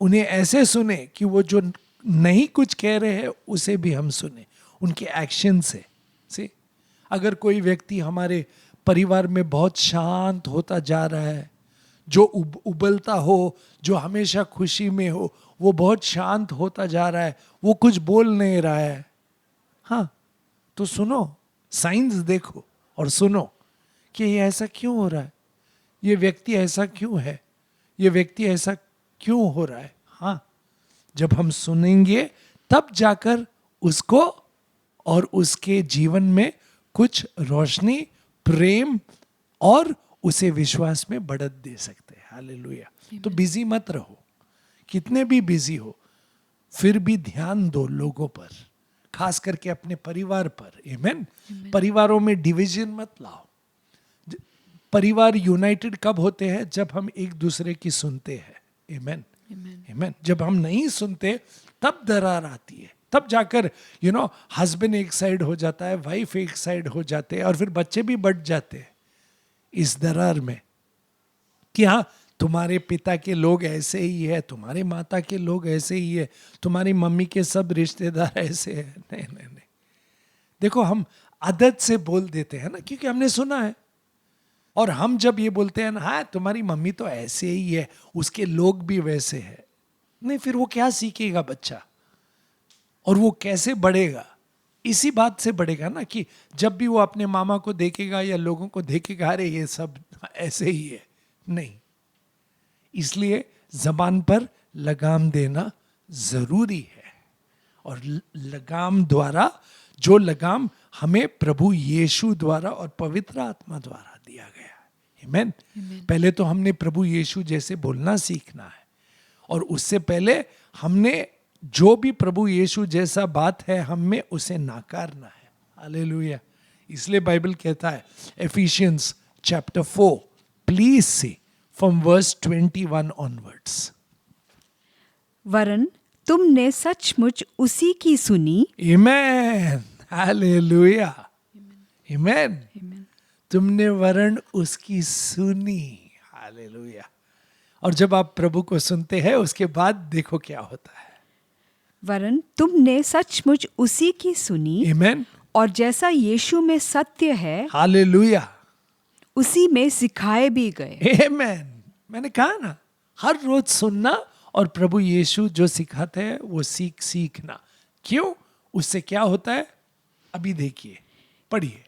उन्हें ऐसे सुने कि वो जो नहीं कुछ कह रहे हैं उसे भी हम सुने उनके एक्शन से। अगर कोई व्यक्ति हमारे परिवार में बहुत शांत होता जा रहा है, जो उबलता हो, जो हमेशा खुशी में हो, वो बहुत शांत होता जा रहा है, वो कुछ बोल नहीं रहा है, हाँ, तो सुनो, साइंस देखो और सुनो कि ये ऐसा क्यों हो रहा है, ये व्यक्ति ऐसा क्यों है, ये व्यक्ति ऐसा क्यों हो रहा है। हाँ, जब हम सुनेंगे तब जाकर उसको और उसके जीवन में कुछ रोशनी, प्रेम और उसे विश्वास में बढ़त दे सकते हैं। हालेलुया। तो बिजी मत रहो, कितने भी बिजी हो, फिर भी ध्यान दो लोगों पर, खास करके अपने परिवार पर। आमीन। परिवारों में डिवीजन मत लाओ। परिवार यूनाइटेड कब होते हैं? जब हम एक दूसरे की सुनते हैं। आमीन। आमीन। जब हम नहीं सुनते तब दरार आती है, तब जाकर हस्बैंड एक साइड हो जाता है, वाइफ एक साइड हो जाते हैं, और फिर बच्चे भी बढ़ जाते हैं इस दरार में कि हाँ, तुम्हारे पिता के लोग ऐसे ही है, तुम्हारे माता के लोग ऐसे ही है, तुम्हारी मम्मी के सब रिश्तेदार ऐसे हैं। नहीं नहीं नहीं, देखो, हम आदत से बोल देते हैं ना, क्योंकि हमने सुना है। और हम जब ये बोलते हैं ना, हाँ तुम्हारी मम्मी तो ऐसे ही है, उसके लोग भी वैसे हैं, नहीं, फिर वो क्या सीखेगा बच्चा, और वो कैसे बढ़ेगा? इसी बात से बढ़ेगा ना, कि जब भी वो अपने मामा को देखेगा या लोगों को देखेगा, अरे ये सब ऐसे ही है। नहीं, इसलिए जबान पर लगाम देना जरूरी है, और लगाम द्वारा, जो लगाम हमें प्रभु यीशु द्वारा और पवित्र आत्मा द्वारा दिया गया है। आमीन। पहले तो हमने प्रभु यीशु जैसे बोलना सीखना है, और उससे पहले हमने जो भी प्रभु यीशु जैसा बात है हम में, उसे नाकारना है। हालेलुया। इसलिए बाइबल कहता है, Ephesians chapter 4, please see from verse 21 onwards, वरन तुमने सचमुच उसी की सुनी। आमेन। हालेलुया। आमेन। तुमने वरन उसकी सुनी। हालेलुया। और जब आप प्रभु को सुनते हैं, उसके बाद देखो क्या होता है। वरन तुमने सचमुच उसी की सुनी। आमेन। और जैसा यीशु में सत्य है, हालेलुया, उसी में सिखाए भी गए। आमेन। मैंने कहा ना, हर रोज सुनना और प्रभु यीशु जो सिखाते हैं वो सीखना। क्यों? उससे क्या होता है? अभी देखिए, पढ़िए।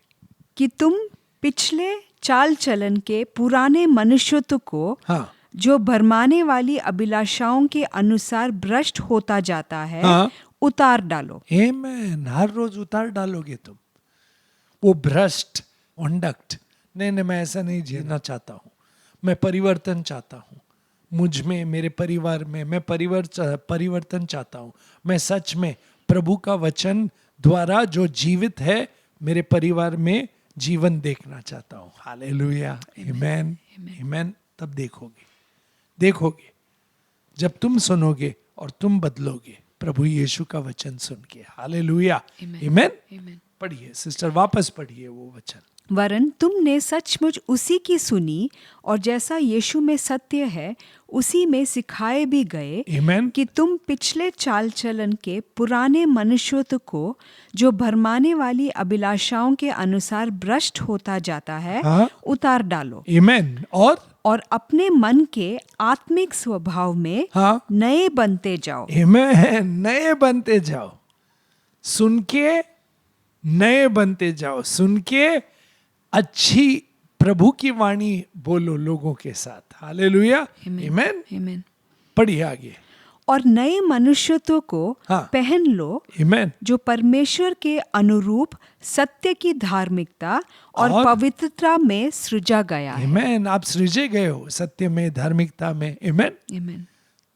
कि तुम पिछले चाल चलन के पुराने मनुष्यत्व को, हाँ, जो भरमाने वाली अभिलाषाओं के अनुसार भ्रष्ट होता जाता है, हाँ, उतार डालो। आमेन। हर रोज उतार डालोगे तुम वो भ्रष्ट कॉन्डक्ट। नहीं, मैं ऐसा नहीं जीना चाहता हूँ, मैं परिवर्तन चाहता हूँ, मुझ में, मेरे परिवार में मैं परिवर्तन चाहता हूँ। मैं सच में प्रभु का वचन द्वारा जो जीवित है मेरे परिवार में जीवन देखना चाहता हूँ। हालेलुया। आमेन। आमेन। तब देखोगे जब तुम सुनोगे और तुम बदलोगे प्रभु यीशु का वचन सुन के। हालेलुया। आमेन। पढ़िए सिस्टर, वापस पढ़िए वो वचन। वरन तुमने सचमुच उसी की सुनी, और जैसा यीशु में सत्य है, उसी में सिखाए भी गए। आमेन। कि तुम पिछले चाल चलन के पुराने मनुष्यत्व को, जो भरमाने वाली अभिलाषाओं के अनुसार भ्रष्ट होता जाता है, हाँ, उतार डालो। आमेन। और अपने मन के आत्मिक स्वभाव में, हाँ, नए बनते जाओ। आमेन। नए बनते जाओ, सुन के नए बनते जाओ, सुन के अच्छी प्रभु की वाणी बोलो लोगों के साथ। हालेलुया। आमेन। पढ़िए आगे। और नए मनुष्यत्व को हाँ। पहन लो, आमेन। जो परमेश्वर के अनुरूप सत्य की धार्मिकता और और पवित्रता में सृजा गया है। आमेन। आप सृजे गए हो सत्य में, धार्मिकता में। आमेन। आमीन।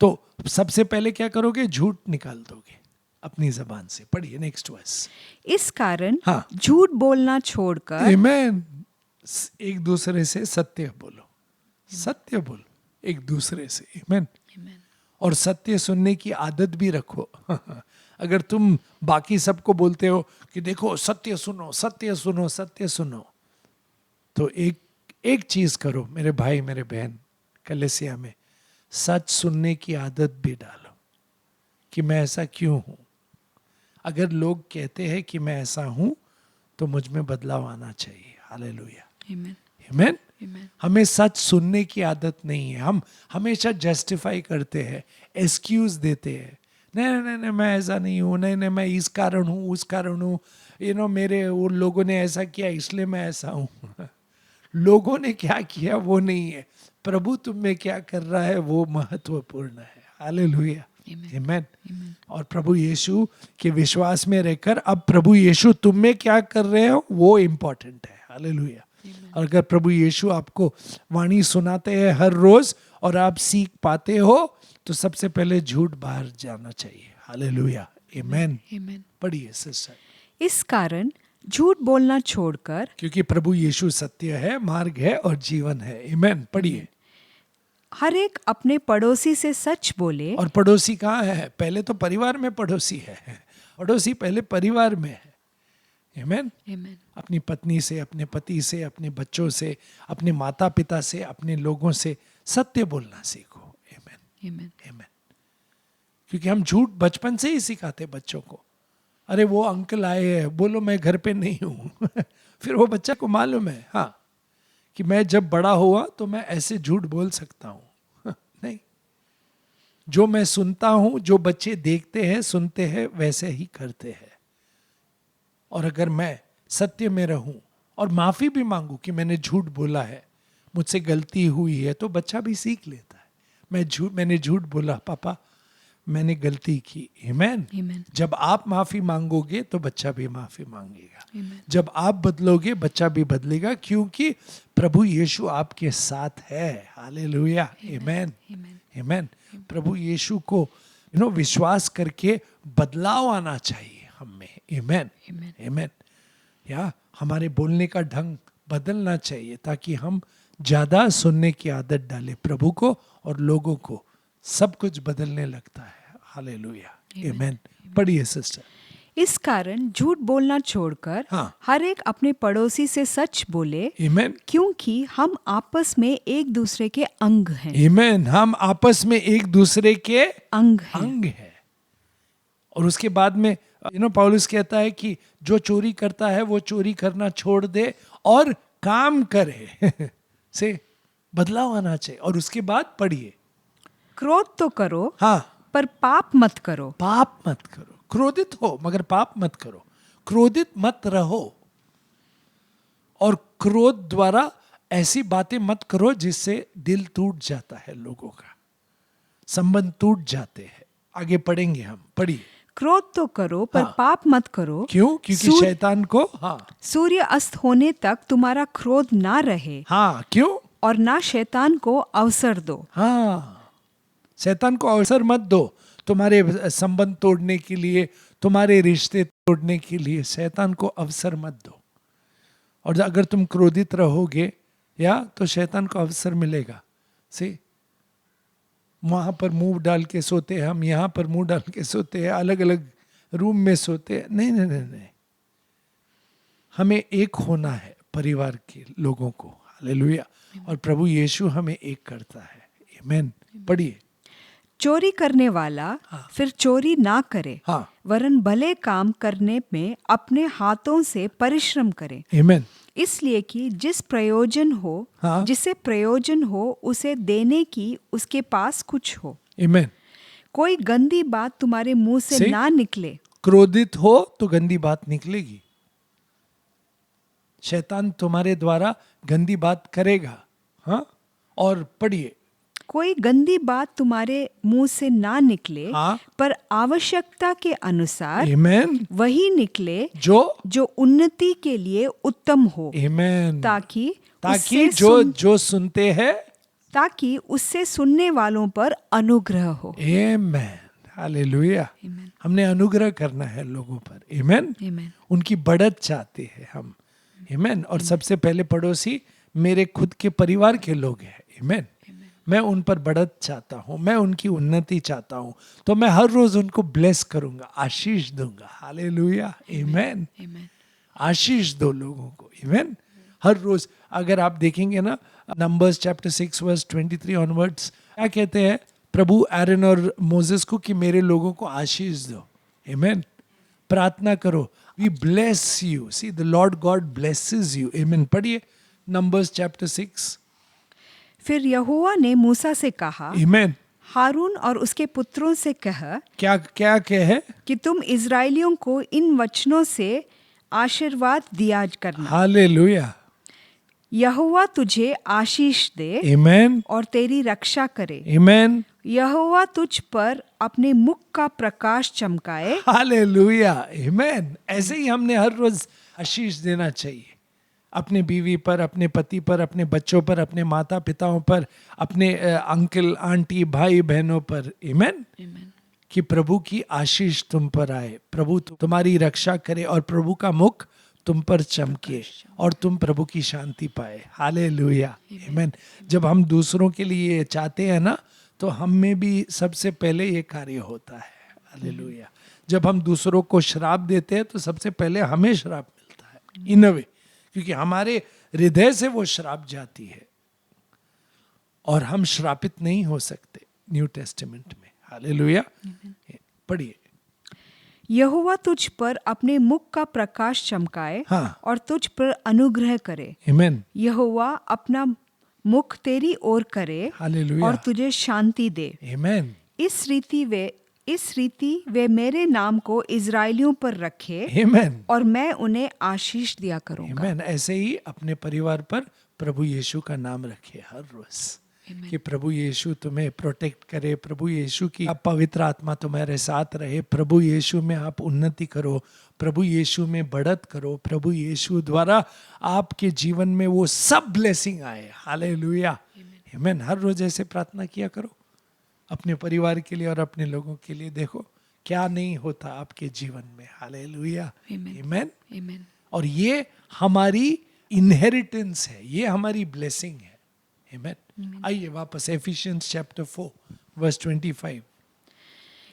तो सबसे पहले क्या करोगे? झूठ निकाल दोगे अपनी जबान से। पढ़िए नेक्स्ट वर्स। इस कारण हाँ। झूठ बोलना छोड़कर आमेन। एक दूसरे से सत्य बोलो, सत्य बोलो एक दूसरे से। आमेन। और सत्य सुनने की आदत भी रखो। अगर तुम बाकी सबको बोलते हो कि देखो सत्य सुनो, सत्य सुनो, सत्य सुनो, तो एक चीज करो मेरे भाई मेरे बहन, कलेसिया में सच सुनने की आदत भी डालो कि मैं ऐसा क्यों हूं। अगर लोग कहते हैं कि मैं ऐसा हूं तो मुझ में बदलाव आना चाहिए। हालेलुया। आमीन। आमेन। आमीन। हमें सच सुनने की आदत नहीं है। हम हमेशा जस्टिफाई करते हैं, एक्सक्यूज देते हैं। नहीं नहीं नहीं, मैं ऐसा नहीं हूँ, नहीं नहीं मैं इस कारण हूँ, उस कारण हूँ, मेरे वो लोगों ने ऐसा किया इसलिए मैं ऐसा हूँ। लोगों ने क्या किया वो नहीं है, प्रभु तुम में क्या कर रहा है वो महत्वपूर्ण है। हालेलुया। आमेन। और प्रभु यीशु के विश्वास में रहकर अब प्रभु यीशु तुम में क्या कर रहे हो वो इम्पोर्टेंट है। हालेलुया। और अगर प्रभु यीशु आपको वाणी सुनाते हैं हर रोज और आप सीख पाते हो तो सबसे पहले झूठ बाहर जाना चाहिए। हालेलुया। आमेन। आमीन। पढ़िए सिस्टर। इस कारण झूठ बोलना छोड़कर, क्योंकि प्रभु यीशु सत्य है, मार्ग है और जीवन है। आमेन। पढ़िए। हर एक अपने पड़ोसी से सच बोले। और पड़ोसी कहाँ है? पहले तो परिवार में पड़ोसी है। पड़ोसी पहले परिवार में है। आमेन। आमीन। अपनी पत्नी से, अपने पति से, अपने बच्चों से, अपने माता पिता से, अपने लोगों से सत्य बोलना सीखो। आमेन। आमीन। आमेन। क्योंकि हम झूठ बचपन से ही सिखाते बच्चों को। अरे वो अंकल आए हैं, बोलो मैं घर पे नहीं हूं। फिर वो बच्चा को मालूम है हाँ कि मैं जब बड़ा हुआ तो मैं ऐसे झूठ बोल सकता हूं। नहीं, जो मैं सुनता हूं, जो बच्चे देखते हैं सुनते हैं वैसे ही करते हैं। और अगर मैं सत्य में रहूं और माफी भी मांगू कि मैंने झूठ बोला है, मुझसे गलती हुई है, तो बच्चा भी सीख लेता है। मैंने झूठ बोला, पापा मैंने गलती की। आमेन। आमीन। जब आप माफी मांगोगे तो बच्चा भी माफी मांगेगा। आमीन। जब आप बदलोगे बच्चा भी बदलेगा, क्योंकि प्रभु यीशु आपके साथ है। हालेलुया। आमेन। आमीन। आमेन। प्रभु यीशु को विश्वास करके बदलाव आना चाहिए हम में। आमेन। आमीन। आमेन। या हमारे बोलने का ढंग बदलना चाहिए ताकि हम ज्यादा सुनने की आदत डालें प्रभु को, और लोगों को सब कुछ बदलने लगता है। हालेलुया। आमेन। पढ़िए सिस्टर। इस कारण झूठ बोलना छोड़कर हाँ। हर एक अपने पड़ोसी से सच बोले, आमेन। क्योंकि हम आपस में एक दूसरे के अंग हैं। आमेन। हम आपस में एक दूसरे के अंग हैं। अंग है। और उसके बाद में पौलुस कहता है कि जो चोरी करता है वो चोरी करना छोड़ दे और काम करे। से बदलाव आना चाहिए। और उसके बाद पढ़िए। क्रोध तो करो, हाँ, पर पाप मत करो। पाप मत करो। क्रोधित हो मगर पाप मत करो। क्रोधित मत रहो और क्रोध द्वारा ऐसी बातें मत करो जिससे दिल टूट जाता है, लोगों का संबंध टूट जाते हैं। आगे पढ़ेंगे हम। पढ़िए। क्रोध तो करो पर हाँ। पाप मत करो। क्यों? क्योंकि शैतान को सूर्य अस्त होने तक तुम्हारा क्रोध ना रहे। हाँ। क्यों? और ना शैतान को अवसर दो। हाँ, शैतान को अवसर मत दो तुम्हारे संबंध तोड़ने के लिए, तुम्हारे रिश्ते तोड़ने के लिए। शैतान को अवसर मत दो। और अगर तुम क्रोधित रहोगे या तो शैतान को अवसर मिलेगा। से वहां पर मुंह डाल के सोते हैं हम, यहाँ पर मुंह डाल के सोते हैं, अलग अलग रूम में सोते हैं। नहीं नहीं नहीं नहीं, हमें एक होना है परिवार के लोगों को। हालेलुया। और प्रभु यीशु हमें एक करता है। आमेन। पढ़िए। चोरी करने वाला फिर चोरी ना करे, हाँ। वरन भले काम करने में अपने हाथों से परिश्रम करे। आमेन। इसलिए कि जिसे प्रयोजन हो उसे देने की उसके पास कुछ हो। आमेन। कोई गंदी बात तुम्हारे मुंह से ना निकले। क्रोधित हो तो गंदी बात निकलेगी। शैतान तुम्हारे द्वारा गंदी बात करेगा। हाँ। और पढ़िए। कोई गंदी बात तुम्हारे मुंह से ना निकले, हाँ। पर आवश्यकता के अनुसार आमेन। वही निकले जो जो उन्नति के लिए उत्तम हो, आमेन। ताकि ताकि उससे जो सुनते हैं, ताकि उससे सुनने वालों पर अनुग्रह हो। आमेन, हालेलुया। Amen. हमने अनुग्रह करना है लोगों पर, आमेन। Amen. उनकी बढ़त चाहते हैं हम, आमेन। और सबसे पहले पड़ोसी मेरे खुद के परिवार के लोग हैं, आमेन। मैं उन पर बढ़त चाहता हूँ, मैं उनकी उन्नति चाहता हूँ, तो मैं हर रोज उनको ब्लेस करूंगा, आशीष दूंगा, हालेलुया, आमेन। Amen. आशीष दो लोगों को, आमेन। हर रोज अगर आप देखेंगे ना, नंबर्स चैप्टर 6 वर्स 23 ऑनवर्ड्स, क्या कहते हैं प्रभु एरन और मोसेस को कि मेरे लोगों को आशीष दो, आमेन। प्रार्थना करो, we bless you, see the lord God blesses you, amen. पढ़िए नंबर्स चैप्टर 6, फिर यहोवा ने मूसा से कहा, आमेन। हारून और उसके पुत्रों से कह क्या क्या कहे? कि तुम इज़राइलियों को इन वचनों से आशीर्वाद दिया करना। हालेलुया, यहोवा तुझे आशीष दे आमेन, और तेरी रक्षा करे। आमेन, यहोवा तुझ पर अपने मुख का प्रकाश चमकाए। हालेलुया, आमेन। ऐसे ही हमने हर रोज आशीष देना चाहिए, अपने बीवी पर, अपने पति पर, अपने बच्चों पर, अपने माता पिताओं पर, अपने अंकल आंटी भाई बहनों पर, आमेन। कि प्रभु की आशीष तुम पर आए, प्रभु तुम्हारी रक्षा करे और प्रभु का मुख तुम पर चमके और तुम प्रभु की शांति पाए, हालेलुया, आमेन। जब हम दूसरों के लिए ये चाहते हैं ना, तो हम में भी सबसे पहले ये कार्य होता है, हालेलुया। जब हम दूसरों को श्राप देते हैं तो सबसे पहले हमें श्राप मिलता है, इन अ वे, क्योंकि हमारे हृदय से वो श्राप जाती है और हम श्रापित नहीं हो सकते न्यू टेस्टामेंट में, हालेलुया। पढ़िए, यहोवा तुझ पर अपने मुख का प्रकाश चमकाए, हाँ। और तुझ पर अनुग्रह करे। आमेन, यहोवा अपना मुख तेरी ओर करे हालेलुया, और तुझे शांति दे। आमेन, इस रीति वे मेरे नाम को इज़राइलियों पर रखे आमेन, और मैं उन्हें आशीष दिया करूंगा। आमेन। ऐसे ही अपने परिवार पर प्रभु यीशु का नाम रखे हर रोज, कि प्रभु यीशु तुम्हें प्रोटेक्ट करे, प्रभु यीशु की पवित्र आत्मा तुम्हारे साथ रहे, प्रभु यीशु में आप उन्नति करो, प्रभु यीशु में बढ़त करो, प्रभु यीशु द्वारा आपके जीवन में वो सब ब्लेसिंग आए, हालेलुया, आमेन। हर रोज ऐसे प्रार्थना किया करो अपने परिवार के लिए और अपने लोगों के लिए। देखो क्या नहीं होता आपके जीवन में, हालेलुया, आमेन। और ये हमारी इनहेरिटेंस है, ये हमारी ब्लेसिंग है, आमेन। आइए वापस एफिशिएंस चैप्टर 4 वर्स 25।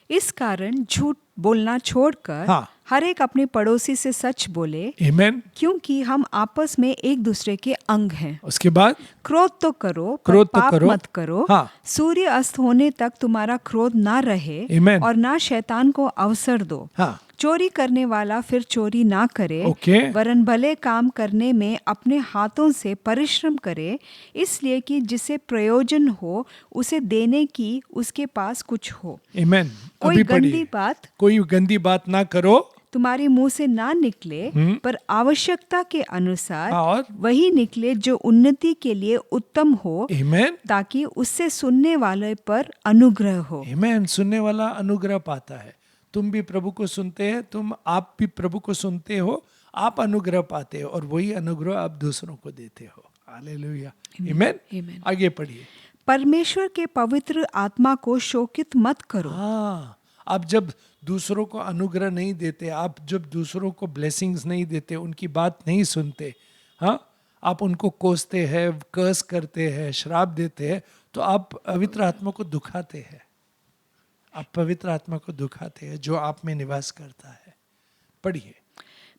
इस कारण झूठ बोलना छोड़कर हाँ। हर एक अपने पड़ोसी से सच बोले, आमेन। क्योंकि हम आपस में एक दूसरे के अंग हैं। उसके बाद क्रोध तो करो, पर क्रोध तो पाप करो। मत करो। हाँ। सूर्य अस्त होने तक तुम्हारा क्रोध ना रहे, Amen। और ना शैतान को अवसर दो। हाँ। चोरी करने वाला फिर चोरी ना करे, Okay। वरन भले काम करने में अपने हाथों से परिश्रम करे, इसलिए कि जिसे प्रयोजन हो उसे देने की उसके पास कुछ हो। आमेन। कोई अभी गंदी पढ़िए, बात कोई गंदी बात ना करो, तुम्हारे मुंह से ना निकले, पर आवश्यकता के अनुसार और वही निकले जो उन्नति के लिए उत्तम हो, आमेन, ताकि उससे सुनने वाले पर अनुग्रह हो। आमेन। सुनने वाला अनुग्रह पाता है। तुम भी प्रभु को सुनते हैं, आप भी प्रभु को सुनते हो, आप अनुग्रह पाते हो और वही अनुग्रह आप दूसरों को देते हो, हालेलुया, आमेन। आगे पढ़िए। परमेश्वर के पवित्र आत्मा को शोकित मत करो। हाँ, आप जब दूसरों को अनुग्रह नहीं देते, आप जब दूसरों को ब्लेसिंग्स नहीं देते, उनकी बात नहीं सुनते, हाँ, आप उनको कोसते हैं, कर्स करते हैं, श्राप देते हैं, तो आप पवित्र आत्मा को दुखाते हैं, आप पवित्र आत्मा को दुखाते हैं जो आप में निवास करता है। पढ़िए।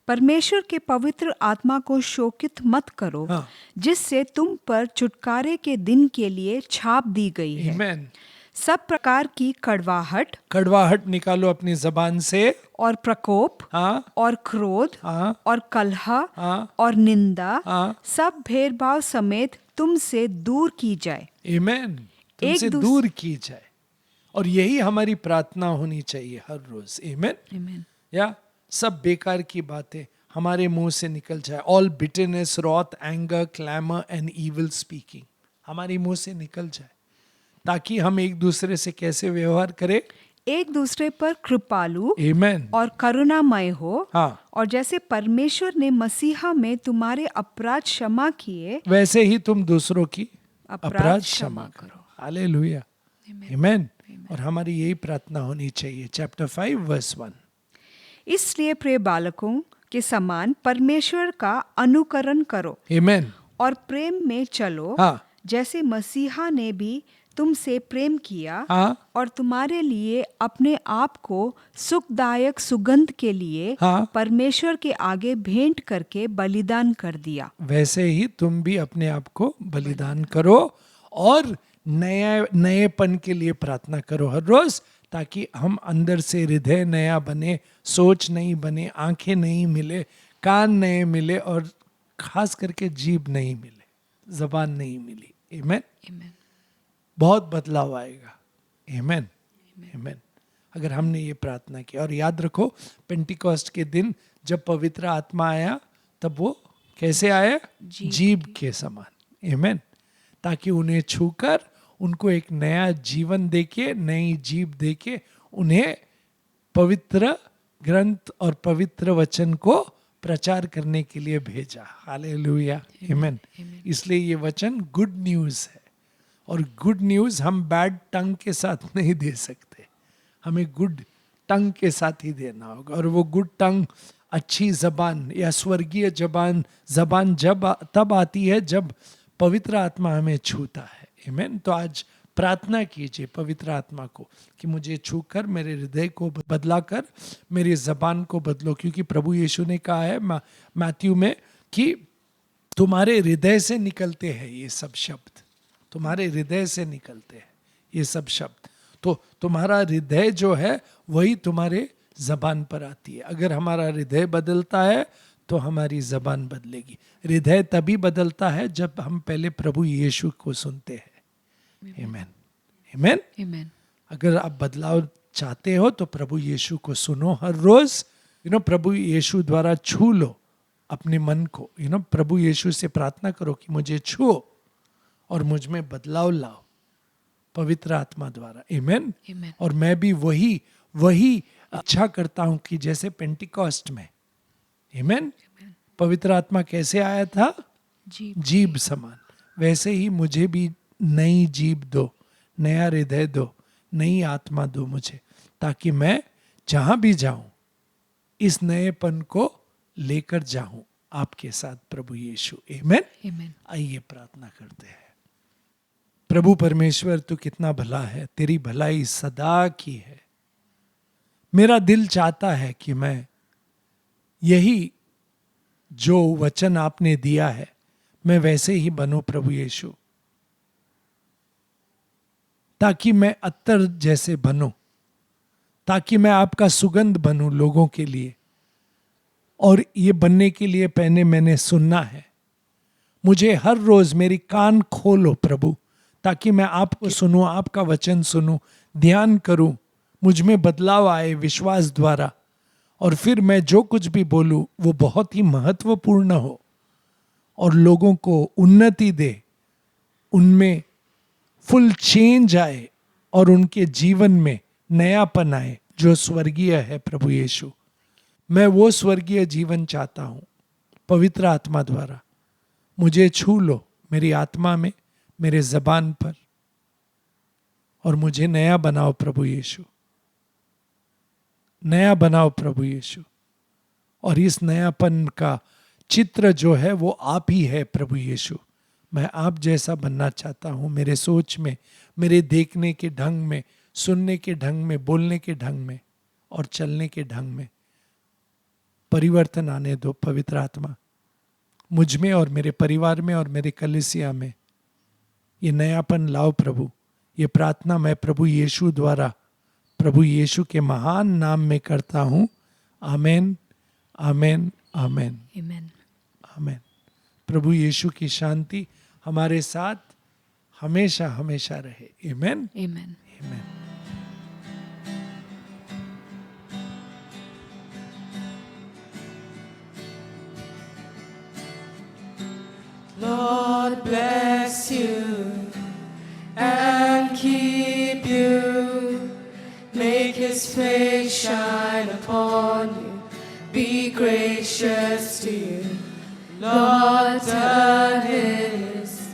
परमेश्वर के पवित्र आत्मा को शोकित मत करो, हाँ। जिससे तुम पर छुटकारे के दिन के लिए छाप दी गई है। आमेन। सब प्रकार की कड़वाहट निकालो अपनी जबान से, और प्रकोप, हाँ, और क्रोध, हाँ, और कलह, हाँ, और निंदा, हाँ, सब भेदभाव समेत तुमसे दूर की जाए। आमेन। तुमसे दूर की जाए, और यही हमारी प्रार्थना होनी चाहिए हर रोज, आमेन। या सब बेकार की बातें हमारे मुंह से निकल जाए। All bitterness, wrath, anger, clamour and evil speaking हमारे मुंह से निकल जाए, ताकि हम एक दूसरे से कैसे व्यवहार करें? एक दूसरे पर कृपालु आमेन। और करुणामय हो, हाँ, और जैसे परमेश्वर ने मसीहा में तुम्हारे अपराध क्षमा किए, वैसे ही तुम दूसरों की अपराध अपराध क्षमा क्षमा करो। Hallelujah, amen. और हमारी यही प्रार्थना होनी चाहिए। Chapter 5 verse 1। इसलिए प्रिय बालकों के समान परमेश्वर का अनुकरण करो आमेन। और प्रेम में चलो, हाँ, जैसे मसीहा ने भी तुमसे प्रेम किया हाँ, और तुम्हारे लिए अपने आप को सुखदायक सुगंध के लिए हाँ। परमेश्वर के आगे भेंट करके बलिदान कर दिया। वैसे ही तुम भी अपने आप को बलिदान करो और नएपन के लिए प्रार्थना करो हर रोज, ताकि हम अंदर से हृदय नया बने, सोच नहीं बने, आंखें नहीं मिले, कान नहीं मिले और खास करके जीभ नहीं मिले, जबान नहीं मिली। आमेन। बहुत बदलाव आएगा। आमेन, आमेन। अगर हमने ये प्रार्थना की। और याद रखो, पेंटिकॉस्ट के दिन जब पवित्र आत्मा आया तब वो कैसे आया? जीभ के समान। आमेन। ताकि उन्हें छूकर उनको एक नया जीवन देके, नई जीभ देके उन्हें पवित्र ग्रंथ और पवित्र वचन को प्रचार करने के लिए भेजा। हालेलुया, आमेन। इसलिए ये वचन गुड न्यूज़ है, और गुड न्यूज़ हम बैड टंग के साथ नहीं दे सकते, हमें गुड टंग के साथ ही देना होगा। और वो गुड टंग, अच्छी जबान या स्वर्गीय जबान तब आती है जब पवित्र आत्मा हमें छूता है। आमेन। तो आज प्रार्थना कीजिए पवित्र आत्मा को कि मुझे छूकर मेरे हृदय को बदला कर मेरी जबान को बदलो, क्योंकि प्रभु यीशु ने कहा है मैथ्यू में कि तुम्हारे हृदय से निकलते हैं ये सब शब्द, तुम्हारे हृदय से निकलते हैं ये सब शब्द। तो तुम्हारा हृदय जो है वही तुम्हारे जबान पर आती है। अगर हमारा हृदय बदलता है तो हमारी जबान बदलेगी। हृदय तभी बदलता है जब हम पहले प्रभु यीशु को सुनते हैं। आमेन, आमेन। अगर आप बदलाव चाहते हो तो प्रभु यीशु को सुनो हर रोज। प्रभु यीशु द्वारा छू लो अपने मन को। प्रभु यीशु से प्रार्थना करो कि मुझे छुओ और मुझ में बदलाव लाओ पवित्र आत्मा द्वारा। आमेन। और मैं भी वही इच्छा करता हूं कि जैसे पेंटिकॉस्ट में, आमेन, पवित्र आत्मा कैसे आया था? जीभ समान। वैसे ही मुझे भी नई जीभ दो, नया हृदय दो, नई आत्मा दो मुझे, ताकि मैं जहां भी जाऊं इस नएपन को लेकर जाऊं आपके साथ प्रभु यीशु। आमेन। आइए प्रार्थना करते हैं। प्रभु परमेश्वर, तू कितना भला है, तेरी भलाई सदा की है। मेरा दिल चाहता है कि मैं यही जो वचन आपने दिया है मैं वैसे ही बनूं प्रभु यीशु, ताकि मैं अत्तर जैसे बनूं, ताकि मैं आपका सुगंध बनूं लोगों के लिए। और ये बनने के लिए पहले मैंने सुनना है। मुझे हर रोज मेरी कान खोलो प्रभु, ताकि मैं आपको सुनूं, आपका वचन सुनूं, ध्यान करूं, मुझ में बदलाव आए विश्वास द्वारा, और फिर मैं जो कुछ भी बोलूं वो बहुत ही महत्वपूर्ण हो और लोगों को उन्नति दे, उनमें फुल चेंज आए और उनके जीवन में नयापन आए जो स्वर्गीय है। प्रभु यीशु, मैं वो स्वर्गीय जीवन चाहता हूं। पवित्र आत्मा द्वारा मुझे छू लो मेरी आत्मा में, मेरे जबान पर, और मुझे नया बनाओ प्रभु यीशु, नया बनाओ प्रभु यीशु। और इस नयापन का चित्र जो है वो आप ही है प्रभु यीशु। मैं आप जैसा बनना चाहता हूं, मेरे सोच में, मेरे देखने के ढंग में, सुनने के ढंग में, बोलने के ढंग में और चलने के ढंग में परिवर्तन आने दो पवित्र आत्मा। मुझ में और मेरे परिवार में और मेरे कलीसिया में ये नयापन लाओ प्रभु। ये प्रार्थना मैं प्रभु यीशु द्वारा, प्रभु यीशु के महान नाम में करता हूं। आमेन, आमेन, आमेन, आमेन। प्रभु यीशु की शांति हमारे साथ हमेशा हमेशा रहे। आमेन, Amen. Amen. Lord bless you and keep His face shine upon you, be gracious to you. Lord, turn His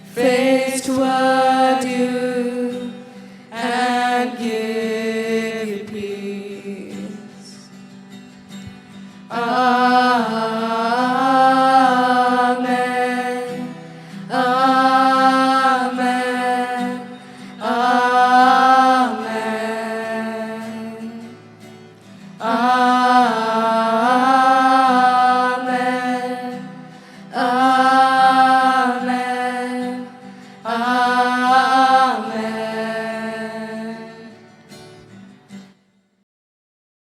face toward you and give you peace.